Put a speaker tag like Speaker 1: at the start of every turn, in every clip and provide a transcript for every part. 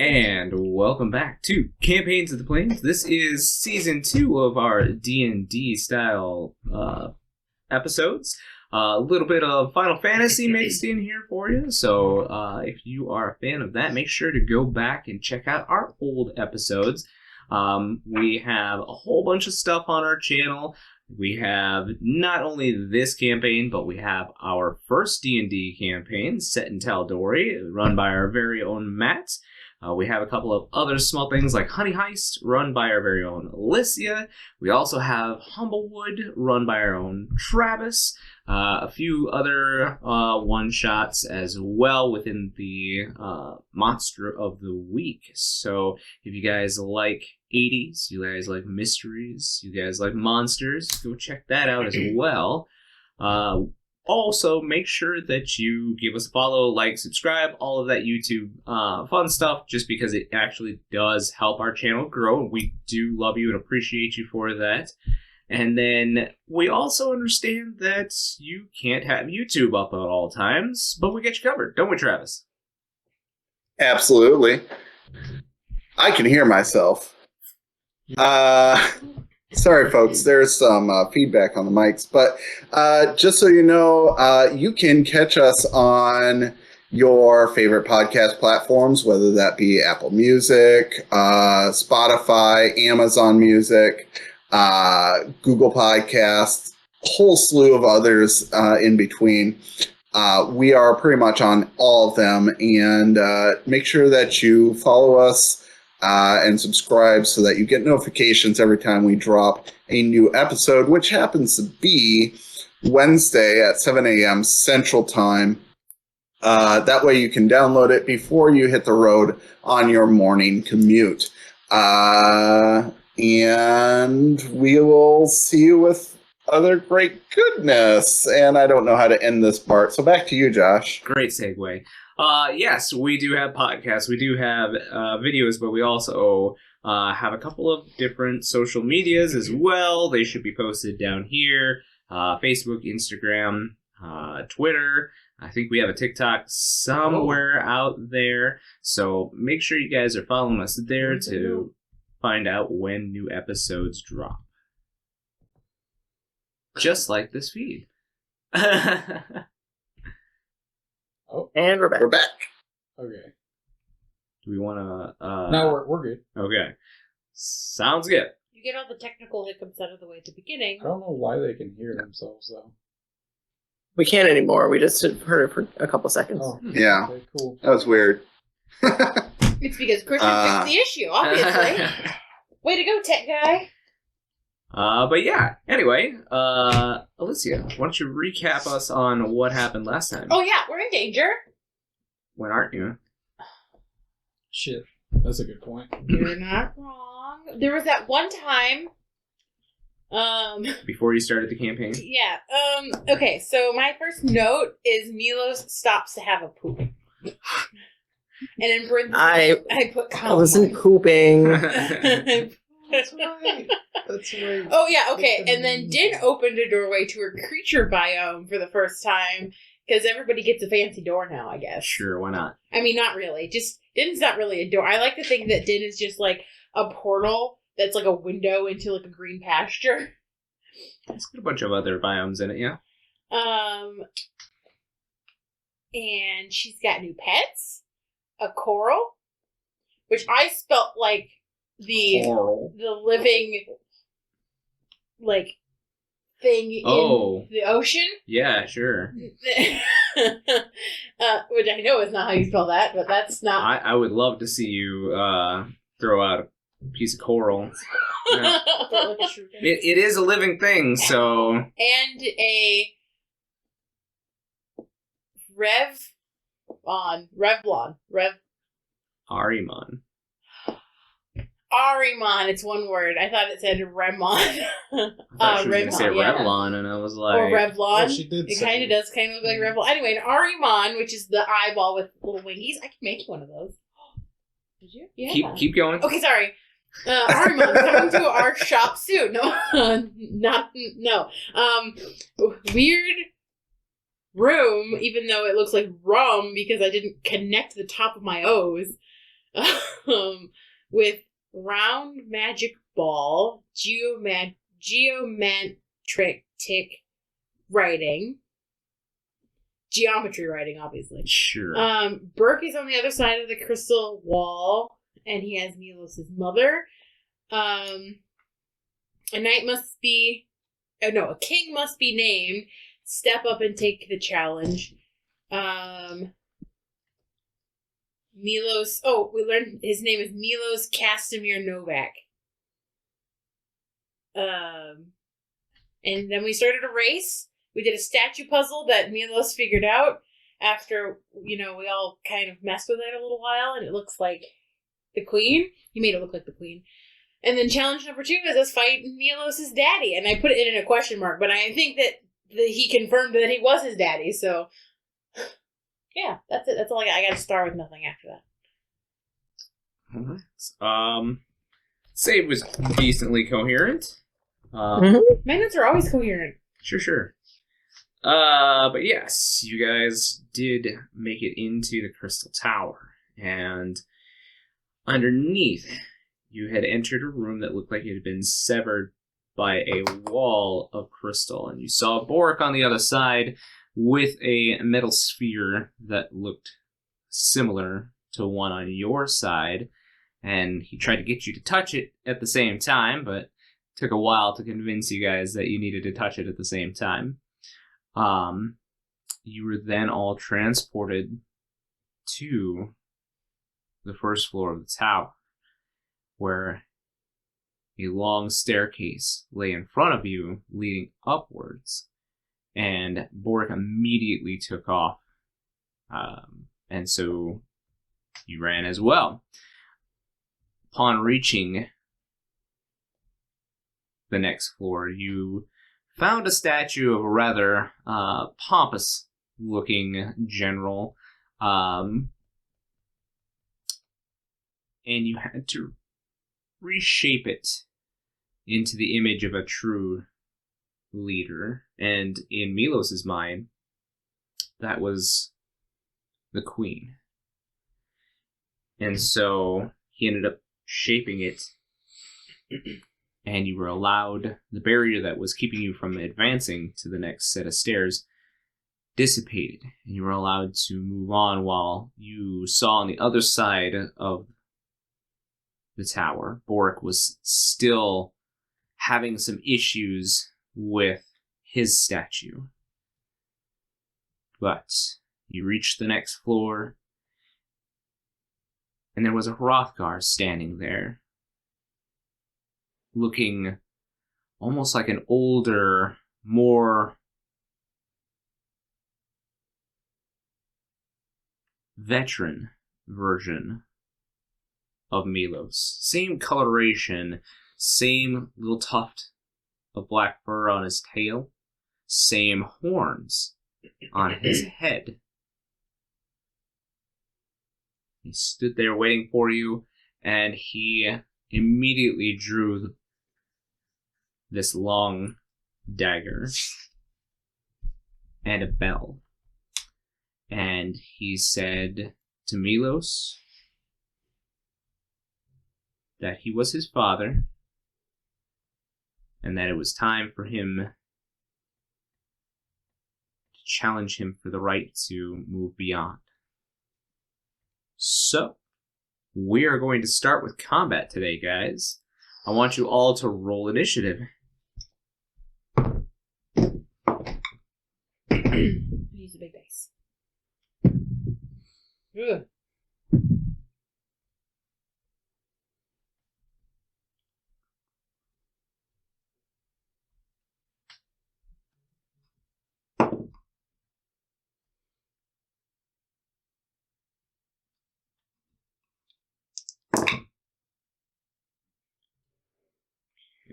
Speaker 1: And welcome back to Campaigns of the Plains. This is Season 2 of our D&D style episodes. A little bit of Final Fantasy mixed in here for you. So if you are a fan of that, make sure to go back and check out our old episodes. We have a whole bunch of stuff on our channel. We have not only this campaign, but we have our first D&D campaign set in Tal'Dorei, run by our very own Matt. We have a couple of other small things like Honey Heist, run by our very own Alysia. We also have Humblewood, run by our own Travis. A few other one-shots as well within the Monster of the Week. So if you guys like 80s, you guys like mysteries, you guys like monsters, go check that out as well. Also, make sure that you give us a follow, like, subscribe, all of that YouTube fun stuff, just because it actually does help our channel grow. We do love you and appreciate you for that. And then we also understand that you can't have YouTube up at all times, but we get you covered, don't we, Travis?
Speaker 2: Absolutely. I can hear myself. Sorry, folks. There's some feedback on the mics, but just so you know, you can catch us on your favorite podcast platforms, whether that be Apple Music, Spotify, Amazon Music, Google Podcasts, a whole slew of others in between. We are pretty much on all of them, and make sure that you follow us and subscribe so that you get notifications every time we drop a new episode, which happens to be Wednesday at 7 a.m. Central Time. That way you can download it before you hit the road on your morning commute. And we will see you with other great goodness. And I don't know how to end this part, so back to you, Josh.
Speaker 1: Great segue. Yes, we do have podcasts, we do have videos, but we also have a couple of different social medias as well. They should be posted down here. Facebook, Instagram, Twitter. I think we have a TikTok somewhere out there. So make sure you guys are following us there to find out when new episodes drop. Just like this feed.
Speaker 3: Oh, and we're back.
Speaker 2: We're back.
Speaker 3: Okay.
Speaker 1: Do we want to...
Speaker 3: No, we're good.
Speaker 1: Okay. Sounds good.
Speaker 4: You get all the technical hiccups out of the way at the beginning.
Speaker 3: I don't know why they can hear themselves, though.
Speaker 5: We can't anymore. We just heard it for a couple seconds.
Speaker 3: Oh,
Speaker 2: Yeah.
Speaker 3: okay, cool.
Speaker 2: That was weird.
Speaker 4: It's because Christian fixed the issue, obviously. Way to go, tech guy.
Speaker 1: But yeah, anyway, Alysia, why don't you recap us on what happened last time?
Speaker 4: Oh yeah, we're in danger.
Speaker 1: When aren't you?
Speaker 3: Shit. That's a good point.
Speaker 4: You're not wrong. There was that one time.
Speaker 1: Before you started the campaign?
Speaker 4: Yeah. Okay, so my first note is Milos stops to have a poop. And in parentheses, I put
Speaker 5: I wasn't pooping.
Speaker 3: That's right. That's right.
Speaker 4: Oh, yeah, okay. And then Din opened a doorway to her creature biome for the first time, because everybody gets a fancy door now, I guess.
Speaker 1: Sure, why not?
Speaker 4: I mean, not really. Just, Din's not really a door. I like to think that Din is just like a portal that's like a window into like a green pasture.
Speaker 1: It's got a bunch of other biomes in it, yeah.
Speaker 4: And she's got new pets. A coral, which I spelt like the living, like, thing in the ocean.
Speaker 1: Yeah, sure.
Speaker 4: Which I know is not how you spell that, but that's not...
Speaker 1: I would love to see you throw out a piece of coral. Yeah. It is a living thing, so...
Speaker 4: And a Revlon.
Speaker 1: Arimon.
Speaker 4: Arimon, it's one word. I thought it said Remon.
Speaker 1: I thought she was going to say Revlon, and I was like...
Speaker 4: Or Revlon.
Speaker 3: Oh, she did
Speaker 4: It kind of does kind of look like Revlon. Anyway, an Arimon, which is the eyeball with little wingies. I can make one of those. Did you? Yeah.
Speaker 1: Keep going.
Speaker 4: Okay, sorry. Arimon coming to our shop soon. No, no. Weird room, even though it looks like rum because I didn't connect the top of my O's. with round magic ball, geometric writing, geometry writing, obviously.
Speaker 1: Sure.
Speaker 4: Burke is on the other side of the crystal wall, and he has Milos' mother. A king must be named. Step up and take the challenge. Milos. Oh, we learned his name is Milos Castamir Novak. And then we started a race. We did a statue puzzle that Milos figured out after, we all kind of messed with it a little while, and it looks like the queen. He made it look like the queen. And then challenge number 2 is us fighting Milos' daddy. And I put it in a question mark, but I think that he confirmed that he was his daddy, so... Yeah, that's it. That's all I got. I got a star with nothing after that.
Speaker 1: Alright. Say it was decently coherent.
Speaker 4: My notes are always coherent.
Speaker 1: Sure. But yes, you guys did make it into the Crystal Tower, and underneath, you had entered a room that looked like it had been severed by a wall of crystal, and you saw Boric on the other side with a metal sphere that looked similar to one on your side, and he tried to get you to touch it at the same time, but took a while to convince you guys that you needed to touch it at the same time. You were then all transported to the first floor of the tower, where a long staircase lay in front of you, leading upwards, and Boric immediately took off, and so you ran as well. Upon reaching the next floor, you found a statue of a rather pompous-looking general, and you had to reshape it into the image of a true leader. And in Milos' mind, that was the queen. And so he ended up shaping it, and you were allowed, the barrier that was keeping you from advancing to the next set of stairs dissipated, and you were allowed to move on, while you saw on the other side of the tower, Boric was still having some issues with his statue. But you reached the next floor, and there was a Hrothgar standing there, looking almost like an older, more veteran version of Milos. Same coloration, same little tuft of black fur on his tail, same horns on his head. He stood there waiting for you, and he immediately drew this long dagger and a bell. And he said to Milos that he was his father, and that it was time for him to challenge him for the right to move beyond. So, we are going to start with combat today, guys. I want you all to roll initiative.
Speaker 4: Use the big dice. Ugh.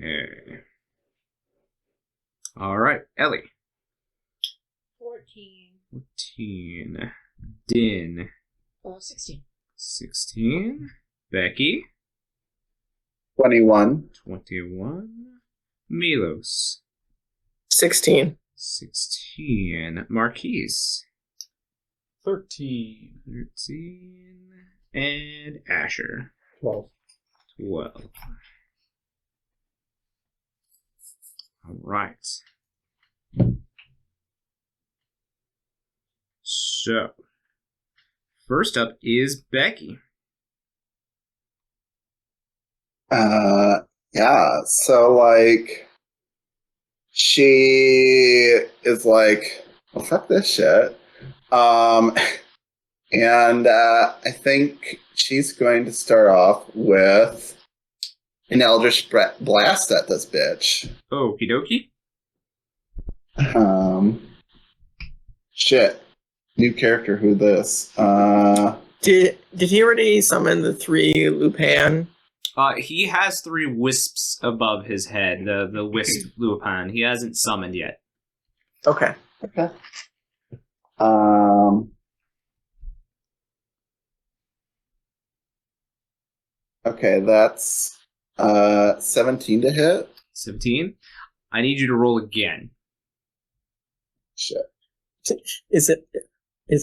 Speaker 1: Okay. All right, Ellie.
Speaker 4: 14.
Speaker 1: 14. Din.
Speaker 4: 16.
Speaker 1: 16. Becky.
Speaker 2: 21.
Speaker 1: 21. Milos.
Speaker 5: 16.
Speaker 1: 16. Marquies.
Speaker 3: 13.
Speaker 1: 13. And Asher.
Speaker 3: 12.
Speaker 1: 12. All right. So, first up is Becky.
Speaker 2: Yeah, so, like, she is like, well, fuck this shit. And I think she's going to start off with an Eldritch Blast at this bitch.
Speaker 1: Okie dokie.
Speaker 2: Shit. New character, who this?
Speaker 5: Did he already summon the 3 Lupin?
Speaker 1: He has 3 wisps above his head, the wisp Lupin. He hasn't summoned yet.
Speaker 5: Okay.
Speaker 2: Okay. Okay, that's 17 to hit.
Speaker 1: 17. I need you to roll again.
Speaker 2: Shit.
Speaker 5: Is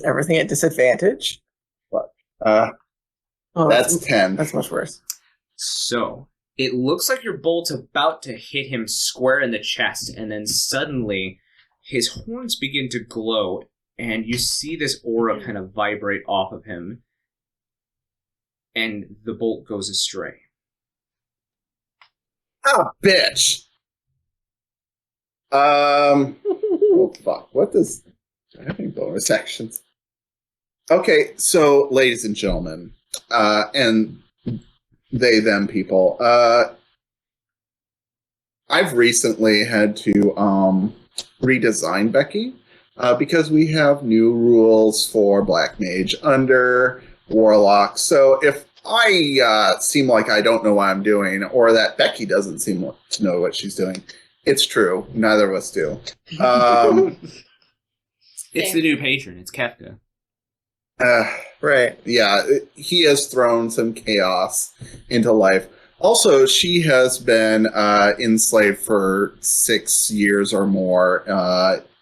Speaker 5: everything at disadvantage?
Speaker 2: Uh,
Speaker 5: Oh,
Speaker 2: that's 10.
Speaker 5: That's much worse.
Speaker 1: So, it looks like your bolt's about to hit him square in the chest, and then suddenly his horns begin to glow, and you see this aura kind of vibrate off of him, and the bolt goes astray.
Speaker 2: Oh, bitch. Oh, fuck. What does... I think bonus actions. Okay, so, ladies and gentlemen, and they, them people, I've recently had to redesign Becky because we have new rules for Black Mage under Warlock. So if I seem like I don't know what I'm doing, or that Becky doesn't seem to know what she's doing, it's true. Neither of us do.
Speaker 1: It's the new patron. It's Kefka.
Speaker 5: Right.
Speaker 2: Yeah, he has thrown some chaos into life. Also, she has been enslaved for 6 years or more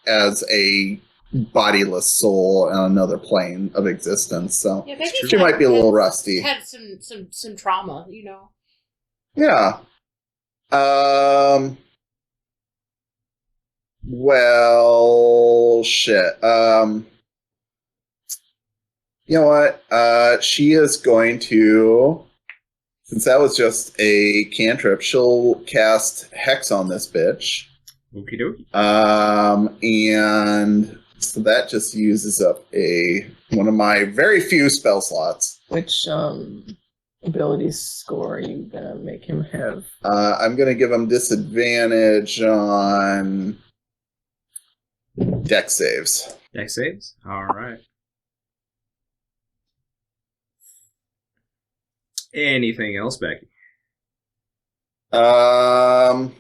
Speaker 2: as a bodiless soul on another plane of existence. So
Speaker 4: Yeah, Becky's
Speaker 2: she might be a little rusty.
Speaker 4: Had some trauma, you know.
Speaker 2: Yeah. Well, shit. You know what? She is going to, since that was just a cantrip, she'll cast Hex on this bitch.
Speaker 1: Okie dokie.
Speaker 2: And so that just uses up one of my very few spell slots.
Speaker 5: Which ability score are you gonna make him have?
Speaker 2: I'm gonna give him disadvantage on Dex saves.
Speaker 1: Dex saves? Alright. Anything else, Becky?
Speaker 2: How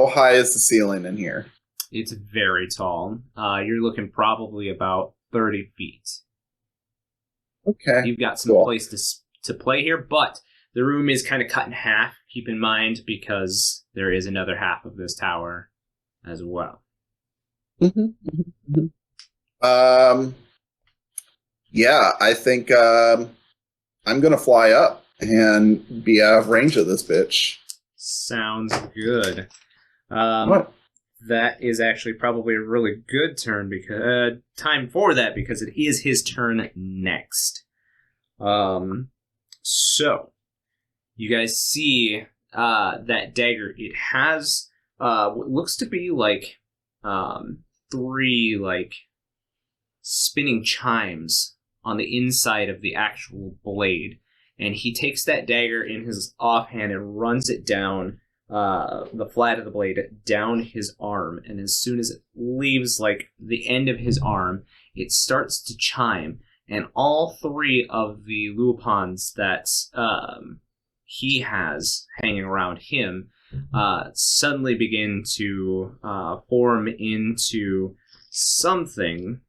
Speaker 2: high is the ceiling in here?
Speaker 1: It's very tall. You're looking probably about 30 feet.
Speaker 2: Okay.
Speaker 1: You've got some place to play here, but the room is kind of cut in half. Keep in mind, because there is another half of this tower as well.
Speaker 2: Yeah, I think I'm gonna fly up and be out of range of this bitch.
Speaker 1: Sounds good.
Speaker 2: What?
Speaker 1: That is actually probably a really good turn because time for that, because it is his turn next. So you guys see that dagger. It has what looks to be like 3 like spinning chimes on the inside of the actual blade, and he takes that dagger in his offhand and runs it down the flat of the blade down his arm, and as soon as it leaves like the end of his arm, it starts to chime, and all 3 of the Lupins that he has hanging around him suddenly begin to form into something.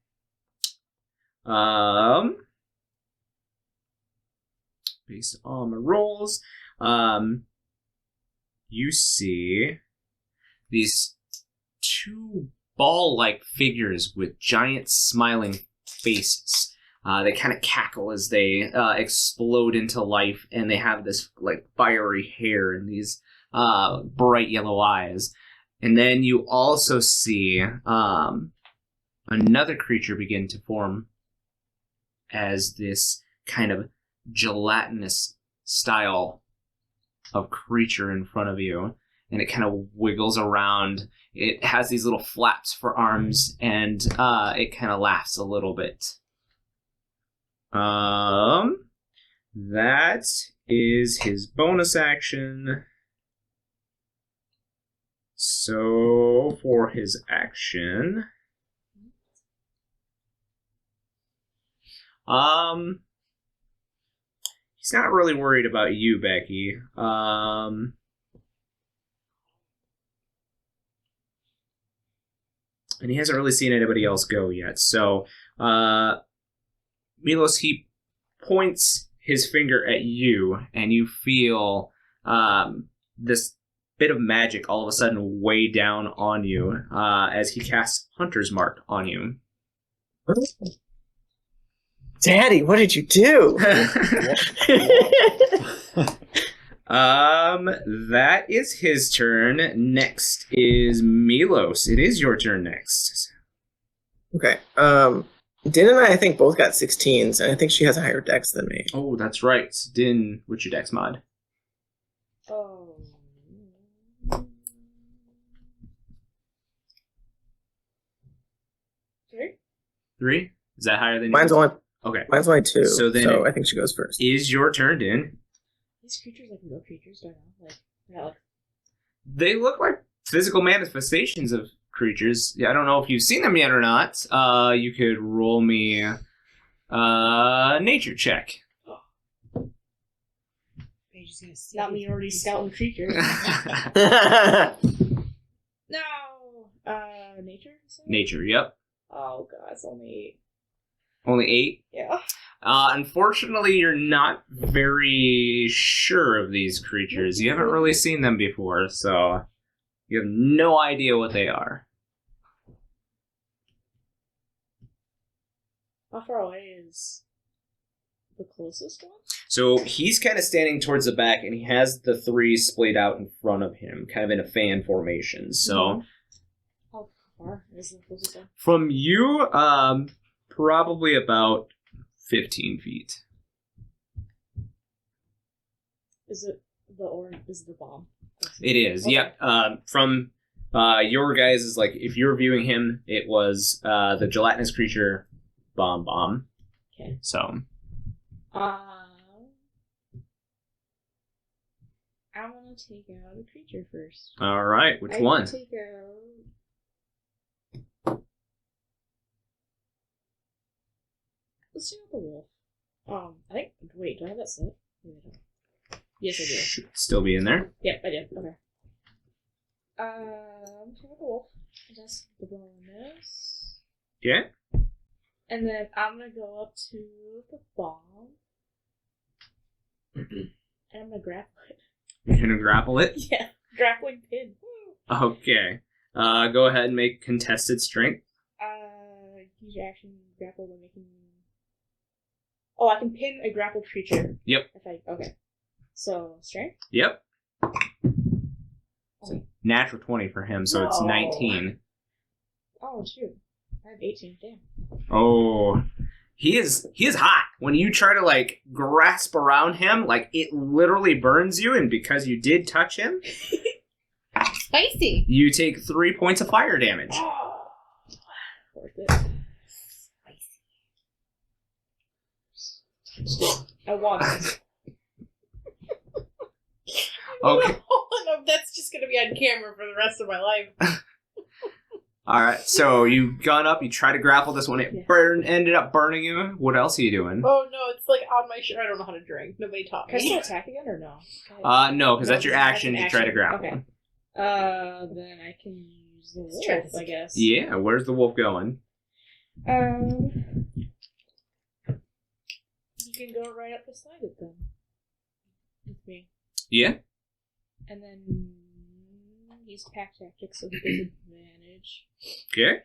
Speaker 1: Based on my rolls, you see these 2 ball-like figures with giant smiling faces. They kind of cackle as they explode into life, and they have this like fiery hair and these bright yellow eyes. And then you also see another creature begin to form as this kind of gelatinous style of creature in front of you, and it kind of wiggles around. It has these little flaps for arms, and it kind of laughs a little bit. That is his bonus action. So for his action, he's not really worried about you, Becky. And he hasn't really seen anybody else go yet. So, Milos, he points his finger at you, and you feel this bit of magic all of a sudden weigh down on you as he casts Hunter's Mark on you.
Speaker 5: Daddy, what did you do?
Speaker 1: That is his turn. Next is Milos. It is your turn next.
Speaker 5: Okay. Din and I think, both got 16s, and I think she has a higher dex than me.
Speaker 1: Oh, that's right. Din, what's your dex mod?
Speaker 4: Oh.
Speaker 1: 3? Is that higher than
Speaker 5: Mine's
Speaker 1: yours?
Speaker 5: only
Speaker 1: Okay.
Speaker 5: 2,
Speaker 1: So then
Speaker 5: I think she goes first.
Speaker 1: Is your turn, Din.
Speaker 4: These creatures like real creatures, don't know. Like, they're not like
Speaker 1: They look like physical manifestations of creatures. Yeah, I don't know if you've seen them yet or not. You could roll me a nature check.
Speaker 4: Paige is gonna see. Not me already scouting creatures. No. Nature.
Speaker 1: Nature, yep.
Speaker 4: Oh god, it's only 8.
Speaker 1: Only 8?
Speaker 4: Yeah.
Speaker 1: Unfortunately, you're not very sure of these creatures. You haven't really seen them before, so you have no idea what they are.
Speaker 4: How far away is the closest one?
Speaker 1: So he's kind of standing towards the back, and he has the 3 splayed out in front of him, kind of in a fan formation. So
Speaker 4: How far is the closest one?
Speaker 1: from you, probably about 15 feet.
Speaker 4: Is it the orange? Is it the bomb?
Speaker 1: It is,
Speaker 4: Okay.
Speaker 1: yep. From your guys is like, if you're viewing him, it was the gelatinous creature bomb.
Speaker 4: Okay.
Speaker 1: So
Speaker 4: I want to take out a creature first.
Speaker 1: all right, which
Speaker 4: I
Speaker 1: one?
Speaker 4: can take out. Let's take out the wolf. I think. Wait, do I have that set? Maybe I don't. Yes, I do.
Speaker 1: Should still be in there.
Speaker 4: Yep, I did. Okay. Take out the wolf. That's the bonus.
Speaker 1: Yeah.
Speaker 4: And then I'm gonna go up to the bomb. And I'm gonna grapple it.
Speaker 1: You're gonna grapple it.
Speaker 4: Yeah, grappling pin.
Speaker 1: Okay. Go ahead and make contested strength.
Speaker 4: Use your action grapple when making. Oh, I can pin a grappled creature.
Speaker 1: Yep.
Speaker 4: Okay. So strength.
Speaker 1: Yep.
Speaker 4: Okay.
Speaker 1: Natural 20 for him, so it's
Speaker 4: No.
Speaker 1: 19.
Speaker 4: Oh shoot! I have 18. Damn.
Speaker 1: Oh, he is hot. When you try to like grasp around him, like it literally burns you, and because you did touch him,
Speaker 4: Spicy.
Speaker 1: you take 3 points of fire damage.
Speaker 4: Worth it. Spicy. I want it.
Speaker 1: Okay.
Speaker 4: No, that's just gonna be on camera for the rest of my life.
Speaker 1: All right. So you gone up, you try to grapple this one. It ended up burning you. What else are you doing?
Speaker 4: Oh no, it's like on my shirt. I don't know how to drink. Nobody taught me. Can I still attack again or no?
Speaker 1: No, because that's your
Speaker 4: that's
Speaker 1: action
Speaker 4: an
Speaker 1: to try to
Speaker 4: action.
Speaker 1: grapple.
Speaker 4: Okay. Then I can use the wolf, I guess.
Speaker 1: Yeah. Where's the wolf going?
Speaker 4: You can go right up beside it then. With me.
Speaker 1: Yeah.
Speaker 4: And then use pack tactics so he gets advantage.
Speaker 1: Okay.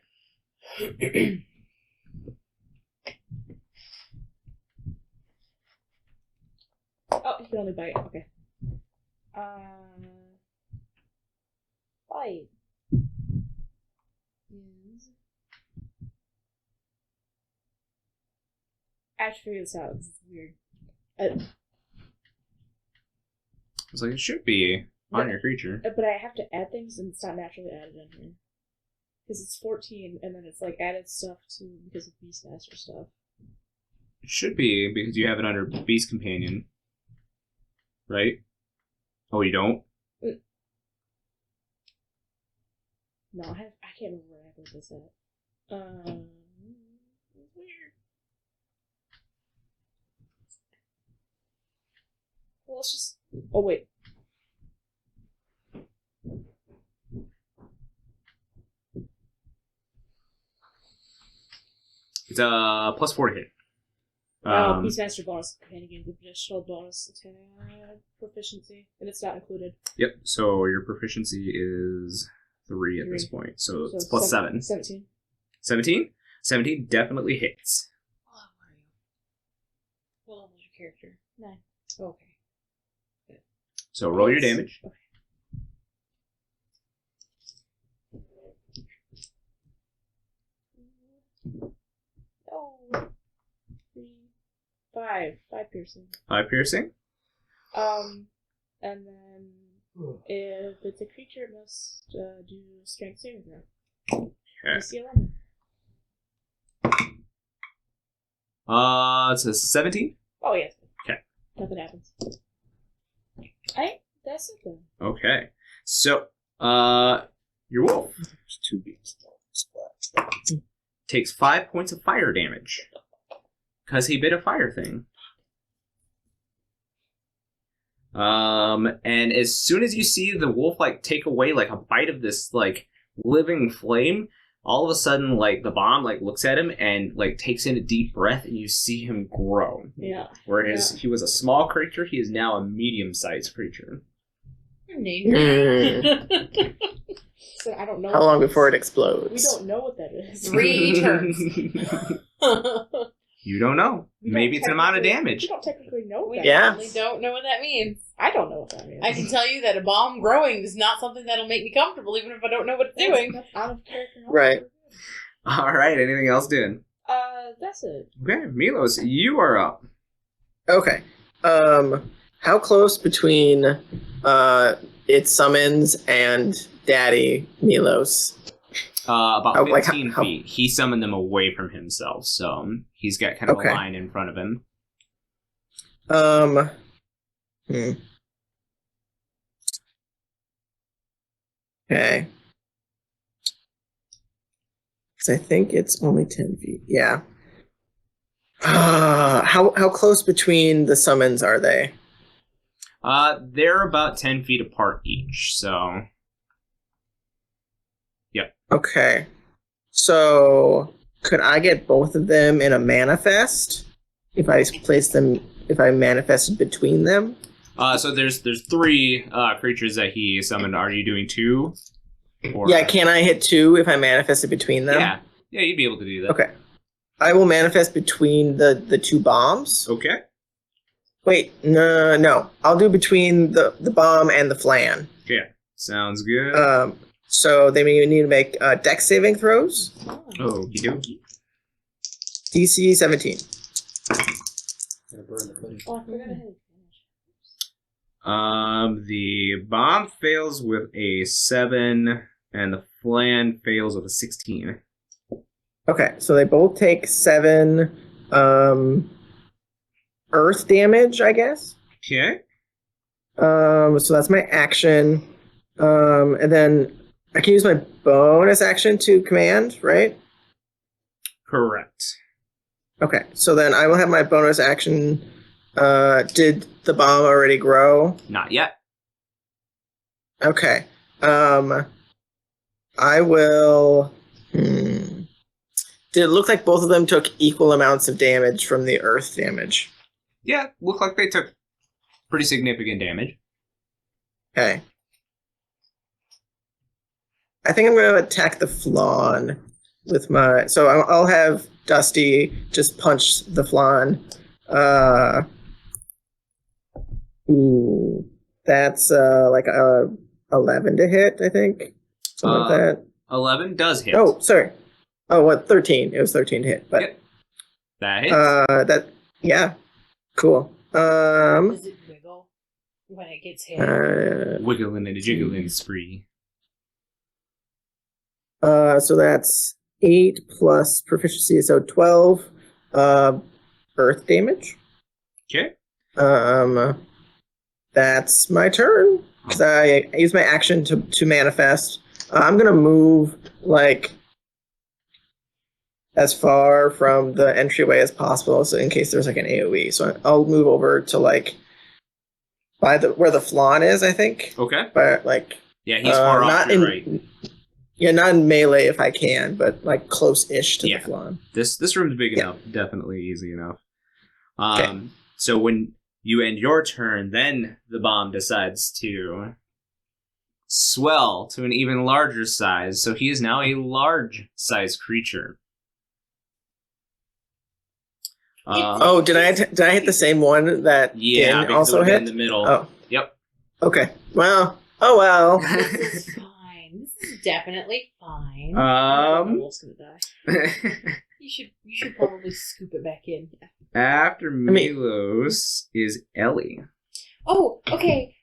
Speaker 6: Oh, he can only bite. Okay. Bite. Is... I have to figure this out. This is weird.
Speaker 1: It's like it should be on your creature.
Speaker 6: But I have to add things, and it's not naturally added in here. Because it's 14, and then it's like added stuff too because of Beastmaster stuff.
Speaker 1: It should be because you have it under Beast Companion, right? Oh, you don't?
Speaker 6: No, I can't remember where I put this at. It's weird. Well, let's just. Oh wait.
Speaker 1: It's a +4 to hit.
Speaker 6: Beastmaster bonus companion gains additional bonus attack proficiency, and it's not included.
Speaker 1: Yep, so your proficiency is 3 at this point, so it's +7.
Speaker 6: 17.
Speaker 1: 17? 17 definitely hits.
Speaker 4: Oh, what are you? What level is your character?
Speaker 6: 9.
Speaker 4: Okay.
Speaker 1: So roll your damage.
Speaker 6: Okay. Oh. 3, 5. 5 piercing.
Speaker 1: 5 piercing.
Speaker 6: And then if it's a creature, it must do strength saving throw.
Speaker 1: Okay.
Speaker 6: DC 11.
Speaker 1: It's a 17.
Speaker 6: Oh yes.
Speaker 1: Okay.
Speaker 6: Nothing happens. That's it then.
Speaker 1: Okay. So, your wolf
Speaker 2: There's 2 beams.
Speaker 1: takes 5 points of fire damage. Because he bit a fire thing. And as soon as you see the wolf, like, take away, like, a bite of this, like, living flame, all of a sudden, like, the bomb, like, looks at him and, like, takes in a deep breath, and you see him grow.
Speaker 6: Yeah.
Speaker 1: Whereas he was a small creature, he is now a medium-sized creature.
Speaker 6: So I don't know.
Speaker 5: How long
Speaker 6: what
Speaker 5: before it
Speaker 6: We
Speaker 5: explodes?
Speaker 6: don't know what that is.
Speaker 4: 3 turns.
Speaker 1: You don't know.
Speaker 6: We don't
Speaker 1: Maybe it's an amount of
Speaker 6: technically-
Speaker 1: damage.
Speaker 6: We don't technically know
Speaker 4: We
Speaker 6: that.
Speaker 5: Yeah.
Speaker 4: definitely don't know what that means.
Speaker 6: I don't know what that means.
Speaker 4: I can tell you that a bomb growing is not something that'll make me comfortable, even if I don't know what it's doing.
Speaker 6: That's out of character.
Speaker 5: Right.
Speaker 1: All right, anything else doing?
Speaker 6: That's it.
Speaker 1: Okay, Milos, you are up.
Speaker 5: Okay. How close between its summons and Daddy Milos?
Speaker 1: About
Speaker 5: Oh, like,
Speaker 1: 15
Speaker 5: how-
Speaker 1: feet. He summoned them away from himself, so he's got kind of
Speaker 5: Okay.
Speaker 1: a line in front of him.
Speaker 5: Okay. Because I think it's only 10 feet. Yeah. How close between the summons are they?
Speaker 1: They're about 10 feet apart each, so...
Speaker 5: Okay. So, could I get both of them in a manifest? If I manifested between them?
Speaker 1: So there's 3 creatures that he summoned. Are you doing 2? Or...
Speaker 5: Yeah, can I hit 2 if I manifested between them?
Speaker 1: Yeah, you'd be able to do that.
Speaker 5: Okay. I will manifest between the 2 bombs.
Speaker 1: Okay.
Speaker 5: Wait, no. I'll do between the bomb and the flan.
Speaker 1: Yeah, sounds good.
Speaker 5: So they may need to make dex saving throws.
Speaker 1: Okie dokie.
Speaker 5: DC 17.
Speaker 6: Oh, I forgot ahead.
Speaker 1: The bomb fails with a 7, and the flan fails with a 16.
Speaker 5: Okay, so they both take 7 earth damage, I guess.
Speaker 1: Okay.
Speaker 5: So that's my action. And then I can use my bonus action to command, right?
Speaker 1: Correct.
Speaker 5: Okay, so then I will have my bonus action. Did the bomb already grow?
Speaker 1: Not yet.
Speaker 5: Okay. I will. Did it look like both of them took equal amounts of damage from the earth damage?
Speaker 1: Yeah, looked like they took pretty significant damage.
Speaker 5: Okay. I think I'm going to attack the flan with my. So I'll have Dusty just punch the flan. Ooh, that's like a 11 to hit, I think. Something like that.
Speaker 1: 11 does hit.
Speaker 5: Oh, sorry. Oh, what? 13. It was 13 to hit, but
Speaker 1: Yep. That hits.
Speaker 5: yeah, cool.
Speaker 4: Does it wiggle when it gets hit?
Speaker 1: Wiggling and jiggling spree.
Speaker 5: So that's 8 plus proficiency, so 12 earth damage.
Speaker 1: Okay.
Speaker 5: That's my turn because I use my action to manifest. I'm gonna move like as far from the entryway as possible, so in case there's like an AOE. So I'll move over to like by where the flan is, I think.
Speaker 1: Okay.
Speaker 5: But like
Speaker 1: Yeah, he's far off to your right.
Speaker 5: Yeah, not in melee if I can, but like close-ish to the flan.
Speaker 1: This room's big enough, definitely easy enough. So when you end your turn, then the bomb decides to swell to an even larger size, so he is now a large-sized creature.
Speaker 5: Did I hit the same one that
Speaker 1: yeah,
Speaker 5: Din also hit?
Speaker 1: In the middle.
Speaker 5: Oh,
Speaker 1: yep.
Speaker 5: Okay. Well. Oh well.
Speaker 4: This is fine. This is definitely fine.
Speaker 6: Wolf's gonna die.
Speaker 4: You should probably scoop it back in.
Speaker 1: After Milos is Ellie.
Speaker 4: Oh, okay.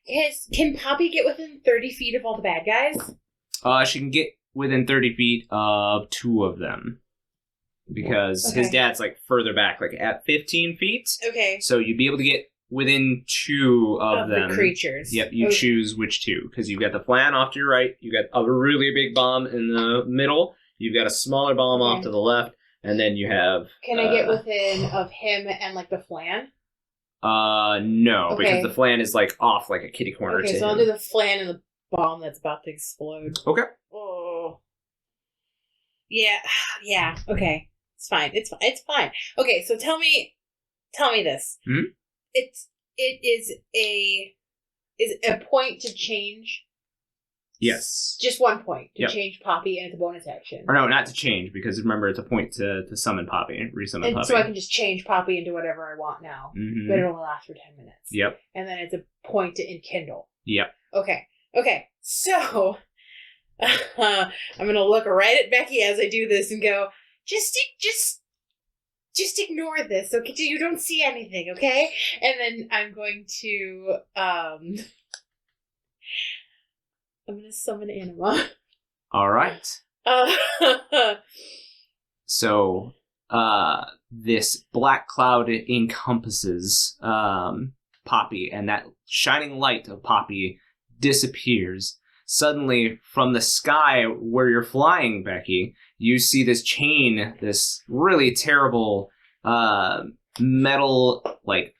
Speaker 4: Can Poppy get within 30 feet of all the bad guys?
Speaker 1: She can get within 30 feet of 2 of them. Because his dad's like further back, like at 15 feet.
Speaker 4: Okay.
Speaker 1: So you'd be able to get within 2 of them.
Speaker 4: The creatures.
Speaker 1: Yep, you choose which 2. Because you've got the flan off to your right, you've got a really big bomb in the middle, you've got a smaller bomb off to the left, and then you have...
Speaker 4: Can I get within of him and like the flan?
Speaker 1: No, because the flan is like off like a kitty corner to
Speaker 4: so
Speaker 1: him.
Speaker 4: I'll do the flan and the bomb that's about to explode.
Speaker 1: Okay.
Speaker 4: Oh. Yeah, okay. It's fine. It's fine. Okay, so tell me this.
Speaker 1: Hmm?
Speaker 4: It is a point to change.
Speaker 1: Yes.
Speaker 4: Just 1 point to change Poppy, and it's a bonus action.
Speaker 1: Or no, not to change, because remember it's a point to summon Poppy, resummon
Speaker 4: and
Speaker 1: Poppy.
Speaker 4: so I can just change Poppy into whatever I want now, but it only lasts for 10 minutes.
Speaker 1: Yep.
Speaker 4: And then it's a point to enkindle.
Speaker 1: Yep.
Speaker 4: Okay. So I'm gonna look right at Becky as I do this and go, just ignore this, okay? You don't see anything, okay? And then I'm going to I'm gonna summon Anima.
Speaker 1: All right. So, this black cloud encompasses Poppy, and that shining light of Poppy disappears. Suddenly, from the sky where you're flying, Becky, you see this chain, this really terrible metal, like,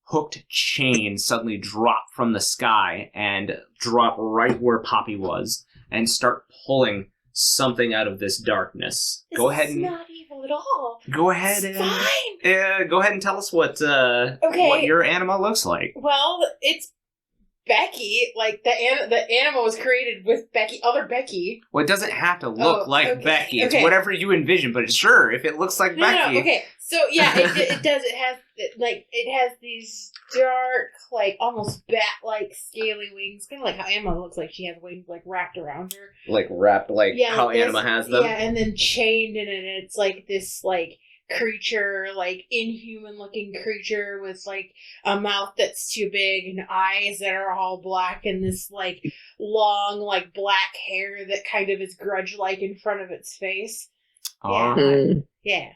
Speaker 1: hooked chain suddenly drop from the sky and drop right where Poppy was and start pulling something out of this darkness.
Speaker 4: This
Speaker 1: Go ahead
Speaker 4: is
Speaker 1: and
Speaker 4: not evil at all.
Speaker 1: go ahead
Speaker 4: It's
Speaker 1: and
Speaker 4: fine.
Speaker 1: Go ahead and tell us what your anima looks like.
Speaker 4: Well, it's Becky. Like the anima was created with other Becky.
Speaker 1: Well, it doesn't have to look like Becky. It's
Speaker 4: okay.
Speaker 1: whatever you envision, but sure, if it looks like Becky.
Speaker 4: No, okay. So yeah, it does. It has these dark, like almost bat-like scaly wings, kind of like how Anima looks like she has wings like wrapped around her.
Speaker 1: Like wrapped, like how
Speaker 4: like
Speaker 1: Anima has them.
Speaker 4: Yeah, and then chained in it. It's like this like creature, like inhuman-looking creature with like a mouth that's too big and eyes that are all black and this like long like black hair that kind of is grudge-like in front of its face. Yeah.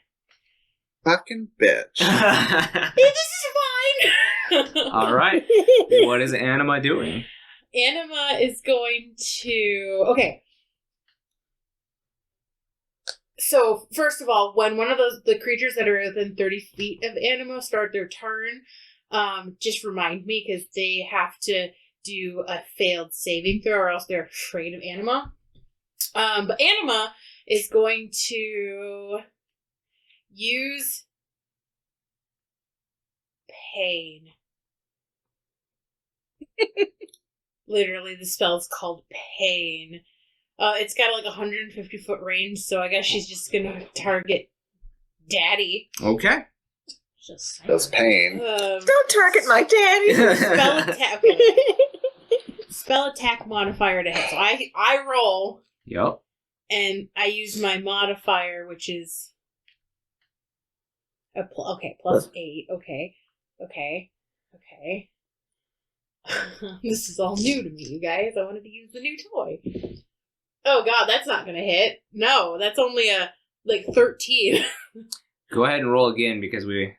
Speaker 2: Fucking bitch.
Speaker 4: This is fine.
Speaker 1: All right. What is Anima doing?
Speaker 4: Anima is going to... Okay. So, first of all, when one of the creatures that are within 30 feet of Anima start their turn, just remind me, because they have to do a failed saving throw or else they're afraid of Anima. But Anima is going to use pain. Literally, the spell's called pain. It's got like 150-foot range, so I guess she's just gonna target Daddy.
Speaker 1: Okay.
Speaker 6: Just
Speaker 2: That's pain.
Speaker 5: Don't target my daddy.
Speaker 4: Spell attack. Okay. Spell attack modifier to hit. So I roll,
Speaker 1: Yup.
Speaker 4: and I use my modifier, which is plus 8. Okay. This is all new to me, you guys. I wanted to use the new toy. Oh god, that's not gonna hit. No, that's only a 13.
Speaker 1: Go ahead and roll again because we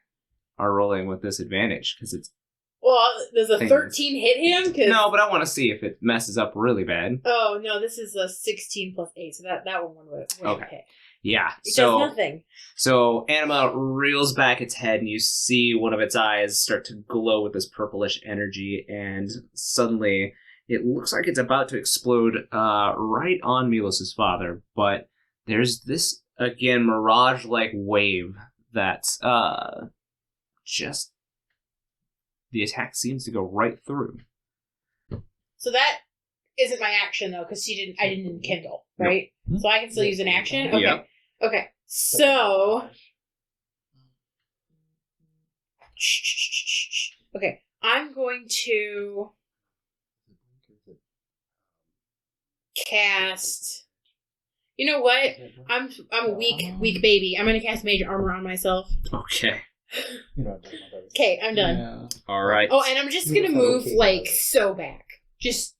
Speaker 1: are rolling with disadvantage because it's.
Speaker 4: Well, does a
Speaker 1: Things.
Speaker 4: 13 hit him? 'Cause-
Speaker 1: No, but I want to see if it messes up really bad.
Speaker 4: Oh no, this is a 16 plus 8, so that one would
Speaker 1: Okay.
Speaker 4: hit.
Speaker 1: Yeah.
Speaker 4: It
Speaker 1: So
Speaker 4: does nothing.
Speaker 1: So Anima reels back its head, and you see one of its eyes start to glow with this purplish energy, and suddenly it looks like it's about to explode right on Milos' father. But there's this again mirage-like wave that just the attack seems to go right through.
Speaker 4: So that isn't my action though, because I didn't enkindle, right?
Speaker 3: Nope.
Speaker 4: So I can still use an action. Okay.
Speaker 1: Yep.
Speaker 4: Okay. So. Okay, I'm going to cast. You know what? I'm a weak baby. I'm gonna cast Mage Armor on myself.
Speaker 1: Okay.
Speaker 4: Okay, I'm done.
Speaker 3: Yeah.
Speaker 1: All right.
Speaker 4: Oh, and I'm just gonna move so back. Just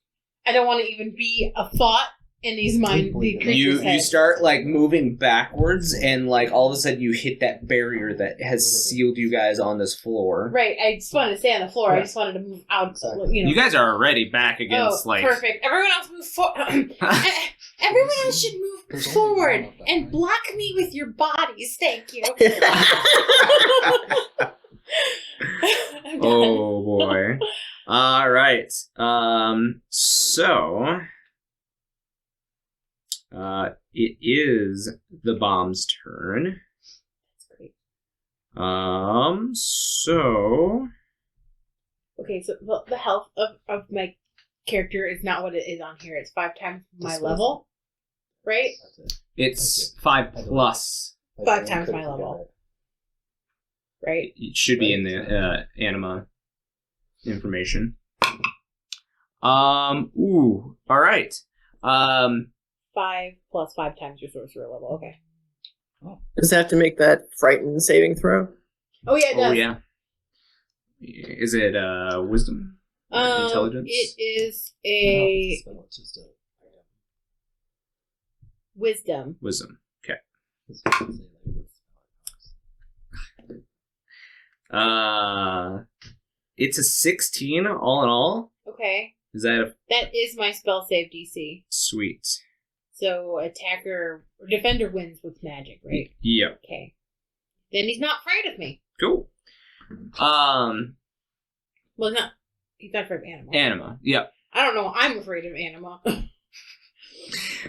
Speaker 4: I don't want to even be a thought in these creatures'
Speaker 1: You
Speaker 4: heads.
Speaker 1: start like moving backwards, and like all of a sudden you hit that barrier that has sealed you guys on this floor.
Speaker 4: Right, I just wanted to stay on the floor. I
Speaker 3: Yeah.
Speaker 4: just wanted to move out.
Speaker 3: Exactly.
Speaker 4: You know.
Speaker 1: You guys are already back against like.
Speaker 4: Perfect. Everyone else move forward. Everyone else should move forward and block me with your bodies. Thank you. I'm done.
Speaker 1: Oh boy. All right. So it is the bomb's turn.
Speaker 4: That's great.
Speaker 1: So
Speaker 4: Okay, so the health of my character is not what it is on here. It's 5 times my level, right?
Speaker 1: it's 5 plus.
Speaker 4: 5 times my level. Right?
Speaker 1: It should be in the anima information. Ooh. All right.
Speaker 4: 5 plus 5 times your sorcerer level. Okay.
Speaker 5: Does it have to make that frightened saving throw?
Speaker 4: Oh yeah, it does.
Speaker 1: Oh yeah. Is it wisdom? Or intelligence?
Speaker 4: It is a wisdom.
Speaker 1: Wisdom. Okay. It's a 16 all in all.
Speaker 4: Okay.
Speaker 1: Is that
Speaker 4: That is my spell save DC.
Speaker 1: sweet?
Speaker 4: So attacker or defender wins with magic, right?
Speaker 1: Yep.
Speaker 4: Okay. Then he's not afraid of me.
Speaker 1: Cool.
Speaker 4: Well, he's not afraid of Anima.
Speaker 1: Anima. Yep.
Speaker 4: I don't know. I'm afraid of Anima.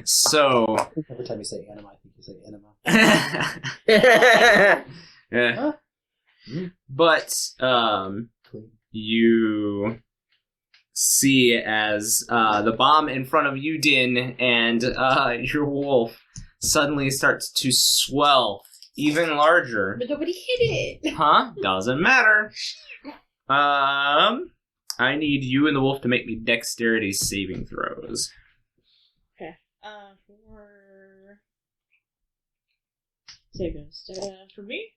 Speaker 1: So.
Speaker 7: Every time you say anima, I think you say enema.
Speaker 1: Yeah.
Speaker 7: Huh?
Speaker 1: But you see as the bomb in front of you, Din, and your wolf suddenly starts to swell even larger.
Speaker 4: But nobody hit it.
Speaker 1: Huh? Doesn't matter. I need you and the wolf to make me dexterity saving throws.
Speaker 6: Okay. For savings. For me?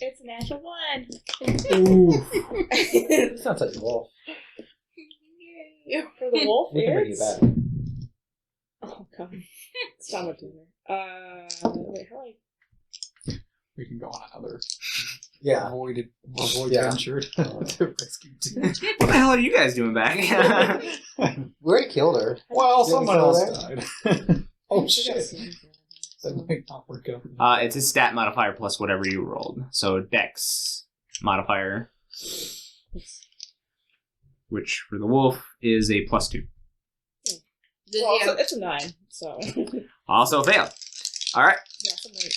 Speaker 6: It's a natural 1.
Speaker 7: It sounds like a wolf.
Speaker 6: For the wolf,
Speaker 7: We can bring you
Speaker 6: it's...
Speaker 7: back.
Speaker 6: Oh, God. Stop it, Taylor. Wait, how do I...
Speaker 3: We can go on another
Speaker 7: Yeah.
Speaker 3: avoid
Speaker 7: Yeah.
Speaker 3: venture to rescue Tim.
Speaker 1: What the hell are you guys doing back?
Speaker 7: We already killed her.
Speaker 3: Well,
Speaker 7: Didn't
Speaker 3: someone
Speaker 7: kill
Speaker 3: else
Speaker 7: her.
Speaker 3: died. Oh
Speaker 6: I got
Speaker 3: shit!
Speaker 6: savings.
Speaker 3: That might not work out.
Speaker 1: It's a stat modifier plus whatever you rolled. So dex modifier, which for the wolf is a +2.
Speaker 6: Well, it's a 9, so...
Speaker 1: Also failed. All right.
Speaker 6: Yeah, something like,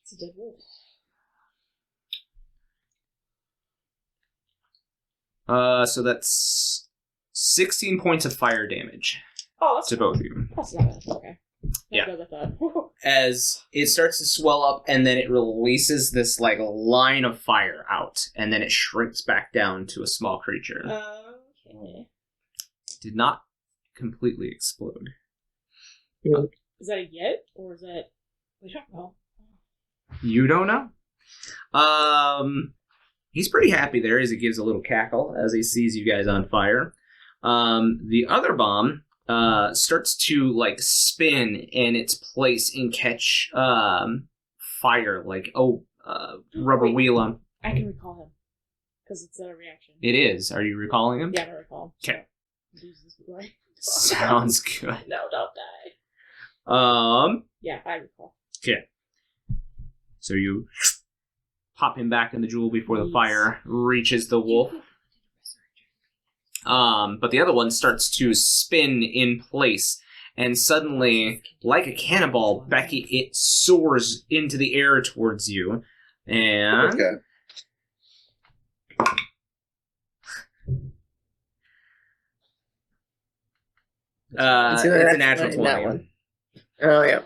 Speaker 6: it's a dead wolf.
Speaker 1: So that's 16 points of fire damage
Speaker 6: Oh, that's
Speaker 1: to both of you.
Speaker 6: That's not bad. Okay.
Speaker 1: Yeah.
Speaker 6: Not as I thought.
Speaker 1: As it starts to swell up, and then it releases this like line of fire out, and then it shrinks back down to a small creature.
Speaker 6: Okay.
Speaker 1: Did not completely explode.
Speaker 6: Is that a yet, or is that? We don't know.
Speaker 1: You don't know. He's pretty happy there as he gives a little cackle as he sees you guys on fire. The other bomb starts to like spin in its place and catch fire like rubber
Speaker 6: Wait.
Speaker 1: wheel on.
Speaker 6: I can recall him because it's a reaction.
Speaker 1: It is. Are you recalling him?
Speaker 6: Yeah, I recall.
Speaker 1: Okay.
Speaker 6: Use this way.
Speaker 1: Sounds good.
Speaker 6: No, don't die. Yeah, I recall.
Speaker 1: Okay. So you pop him back in the jewel before the fire reaches the wolf. But the other one starts to spin in place, and suddenly, like a cannonball, Becky, it soars into the air towards you. And
Speaker 2: Okay.
Speaker 5: It's
Speaker 1: it's a natural
Speaker 5: that
Speaker 1: 20.
Speaker 5: one. Oh yeah.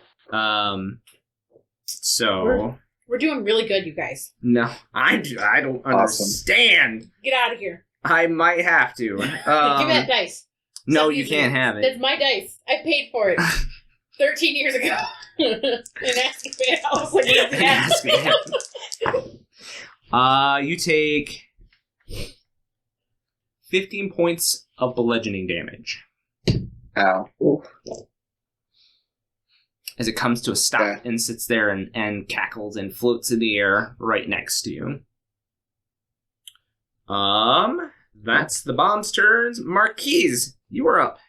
Speaker 1: So
Speaker 4: We're doing really good, you guys.
Speaker 1: no, I don't understand.
Speaker 4: Get out of here.
Speaker 1: I might have to.
Speaker 4: Give me that dice.
Speaker 1: No,
Speaker 4: Stop
Speaker 1: you
Speaker 4: using
Speaker 1: can't have
Speaker 4: That's
Speaker 1: it.
Speaker 4: my dice. I paid for it 13 years ago. In Azkaban. I was like,
Speaker 1: You take 15 points of bludgeoning damage
Speaker 2: Ow.
Speaker 1: as it comes to a stop
Speaker 2: Okay.
Speaker 1: and sits there and cackles and floats in the air right next to you. That's the bomb's turns. Marquies, you are up.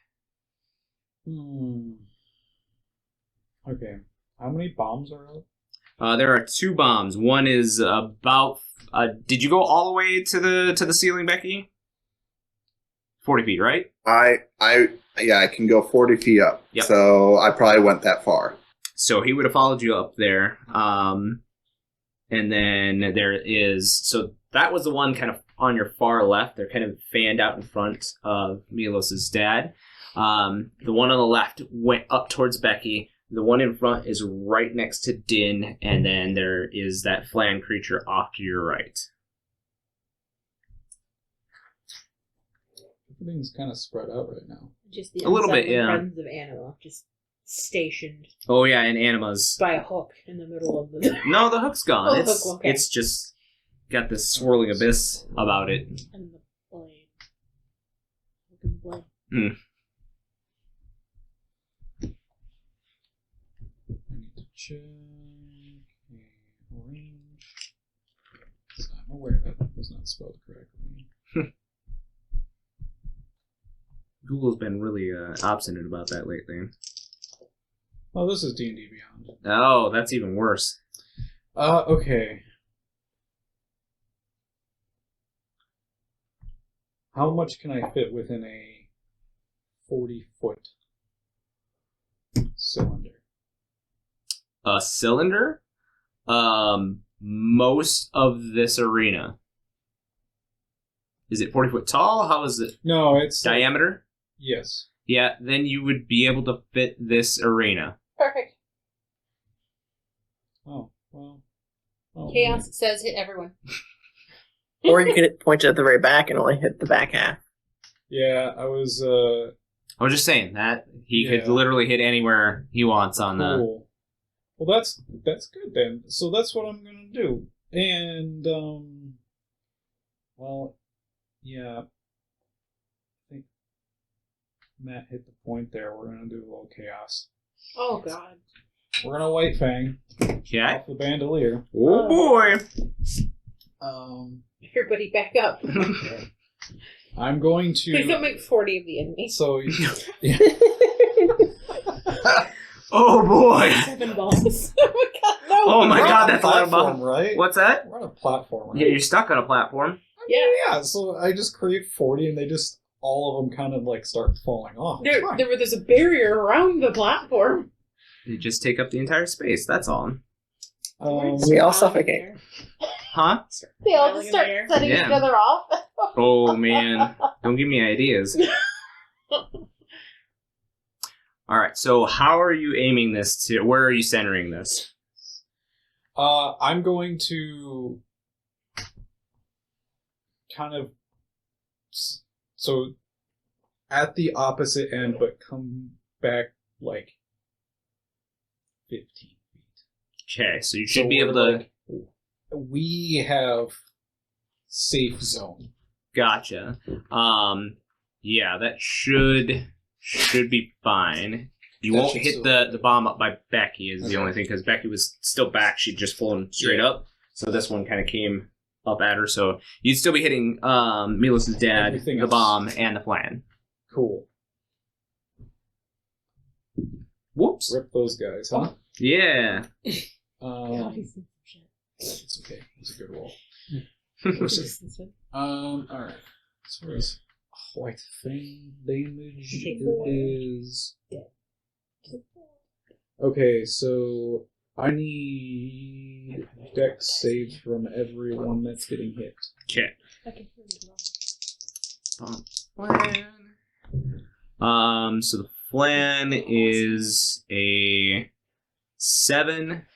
Speaker 3: Okay. How many bombs are out?
Speaker 1: There are 2 bombs. One is about. Did you go all the way to the ceiling, Becky? 40 feet, right?
Speaker 2: I can go 40 feet up.
Speaker 1: Yep.
Speaker 2: So I probably went that far.
Speaker 1: So he would have followed you up there. And then there is. So that was the one kind of on your far left. They're kind of fanned out in front of Milos' dad. The one on the left went up towards Becky. The one in front is right next to Din, and then there is that flan creature off to your right.
Speaker 3: Everything's kind of spread out right now.
Speaker 4: Just the
Speaker 1: A little bit,
Speaker 4: unsettling
Speaker 1: yeah.
Speaker 4: Friends of Anima, just stationed
Speaker 1: Oh yeah, and Anima's.
Speaker 4: by a hook in the middle of the.
Speaker 1: No, the hook's gone.
Speaker 4: Oh, the
Speaker 1: it's
Speaker 4: hook, okay.
Speaker 1: it's just got this swirling abyss about it.
Speaker 6: And the blade. Look at the blade.
Speaker 3: I need to check a range. So I'm aware that was not spelled correctly.
Speaker 1: Google's been really obstinate about that lately.
Speaker 3: Oh, this is D&D Beyond.
Speaker 1: Oh, that's even worse.
Speaker 3: Okay. How much can I fit within a 40-foot cylinder?
Speaker 1: A cylinder? Most of this arena. Is it 40 foot tall? How is it?
Speaker 3: No, it's
Speaker 1: Diameter?
Speaker 3: Yes.
Speaker 1: Yeah, then you would be able to fit this arena.
Speaker 4: Perfect.
Speaker 3: Oh, well. Oh,
Speaker 4: Chaos says hit everyone.
Speaker 5: Or you could point it at the very back and only hit the back half.
Speaker 3: Yeah, I was
Speaker 1: I was just saying that he could
Speaker 3: Yeah.
Speaker 1: literally hit anywhere he wants on the.
Speaker 3: cool. Well, that's good then. So that's what I'm gonna do. And well, yeah. I think Matt hit the point there. We're gonna do a little chaos.
Speaker 4: Oh god.
Speaker 3: We're gonna White Fang
Speaker 1: Okay.
Speaker 3: off the bandolier.
Speaker 1: Oh boy.
Speaker 4: Everybody back up.
Speaker 3: I'm going
Speaker 4: Please don't
Speaker 3: to.
Speaker 4: make 40 of the enemy.
Speaker 3: So yeah.
Speaker 1: Oh boy.
Speaker 6: 7 bombs.
Speaker 4: Oh my god, no!
Speaker 1: Oh my
Speaker 3: We're
Speaker 1: god,
Speaker 3: on
Speaker 1: that's a lot of
Speaker 3: platform,
Speaker 1: bomb.
Speaker 3: right?
Speaker 1: What's that?
Speaker 3: We're on a platform, right?
Speaker 1: Yeah, you're stuck on a platform.
Speaker 3: Yeah, so I just create 40 and they just, all of them kind of like start falling off. It's fine.
Speaker 4: There's a barrier around the platform.
Speaker 1: You just take up the entire space. That's all.
Speaker 5: We all suffocate.
Speaker 1: Huh?
Speaker 4: They all
Speaker 6: Smiling
Speaker 4: just
Speaker 6: in
Speaker 4: start
Speaker 6: the air.
Speaker 4: setting
Speaker 1: Yeah.
Speaker 4: each other off.
Speaker 1: Oh man, don't give me ideas. All right. So how are you aiming this to? Where are you centering this?
Speaker 3: I'm going to kind of so at the opposite end, but come back like 15 feet.
Speaker 1: Okay. So you should
Speaker 3: So
Speaker 1: be able to.
Speaker 3: we're like, we have safe zone.
Speaker 1: Gotcha. Yeah, that should be fine. You
Speaker 3: That
Speaker 1: won't
Speaker 3: should
Speaker 1: hit
Speaker 3: still-
Speaker 1: the bomb up by Becky is the
Speaker 3: Okay.
Speaker 1: only thing, because Becky was still back. She'd just flown straight
Speaker 3: Yeah.
Speaker 1: up. So this one kind of came up at her. So you'd still be hitting Milos' dad,
Speaker 3: Everything
Speaker 1: the
Speaker 3: else.
Speaker 1: bomb, and the flan.
Speaker 3: Cool.
Speaker 1: Whoops.
Speaker 3: Rip those guys, huh?
Speaker 1: Yeah.
Speaker 6: God, he's in some shit.
Speaker 3: It's okay. It's a good roll.
Speaker 6: This one.
Speaker 3: Alright. As far as white thing damage
Speaker 6: Okay, boy.
Speaker 3: is. Okay, so I need dex saves from everyone that's getting hit.
Speaker 1: Okay.
Speaker 6: I can hear you well.
Speaker 1: Flan. So the flan is a 7,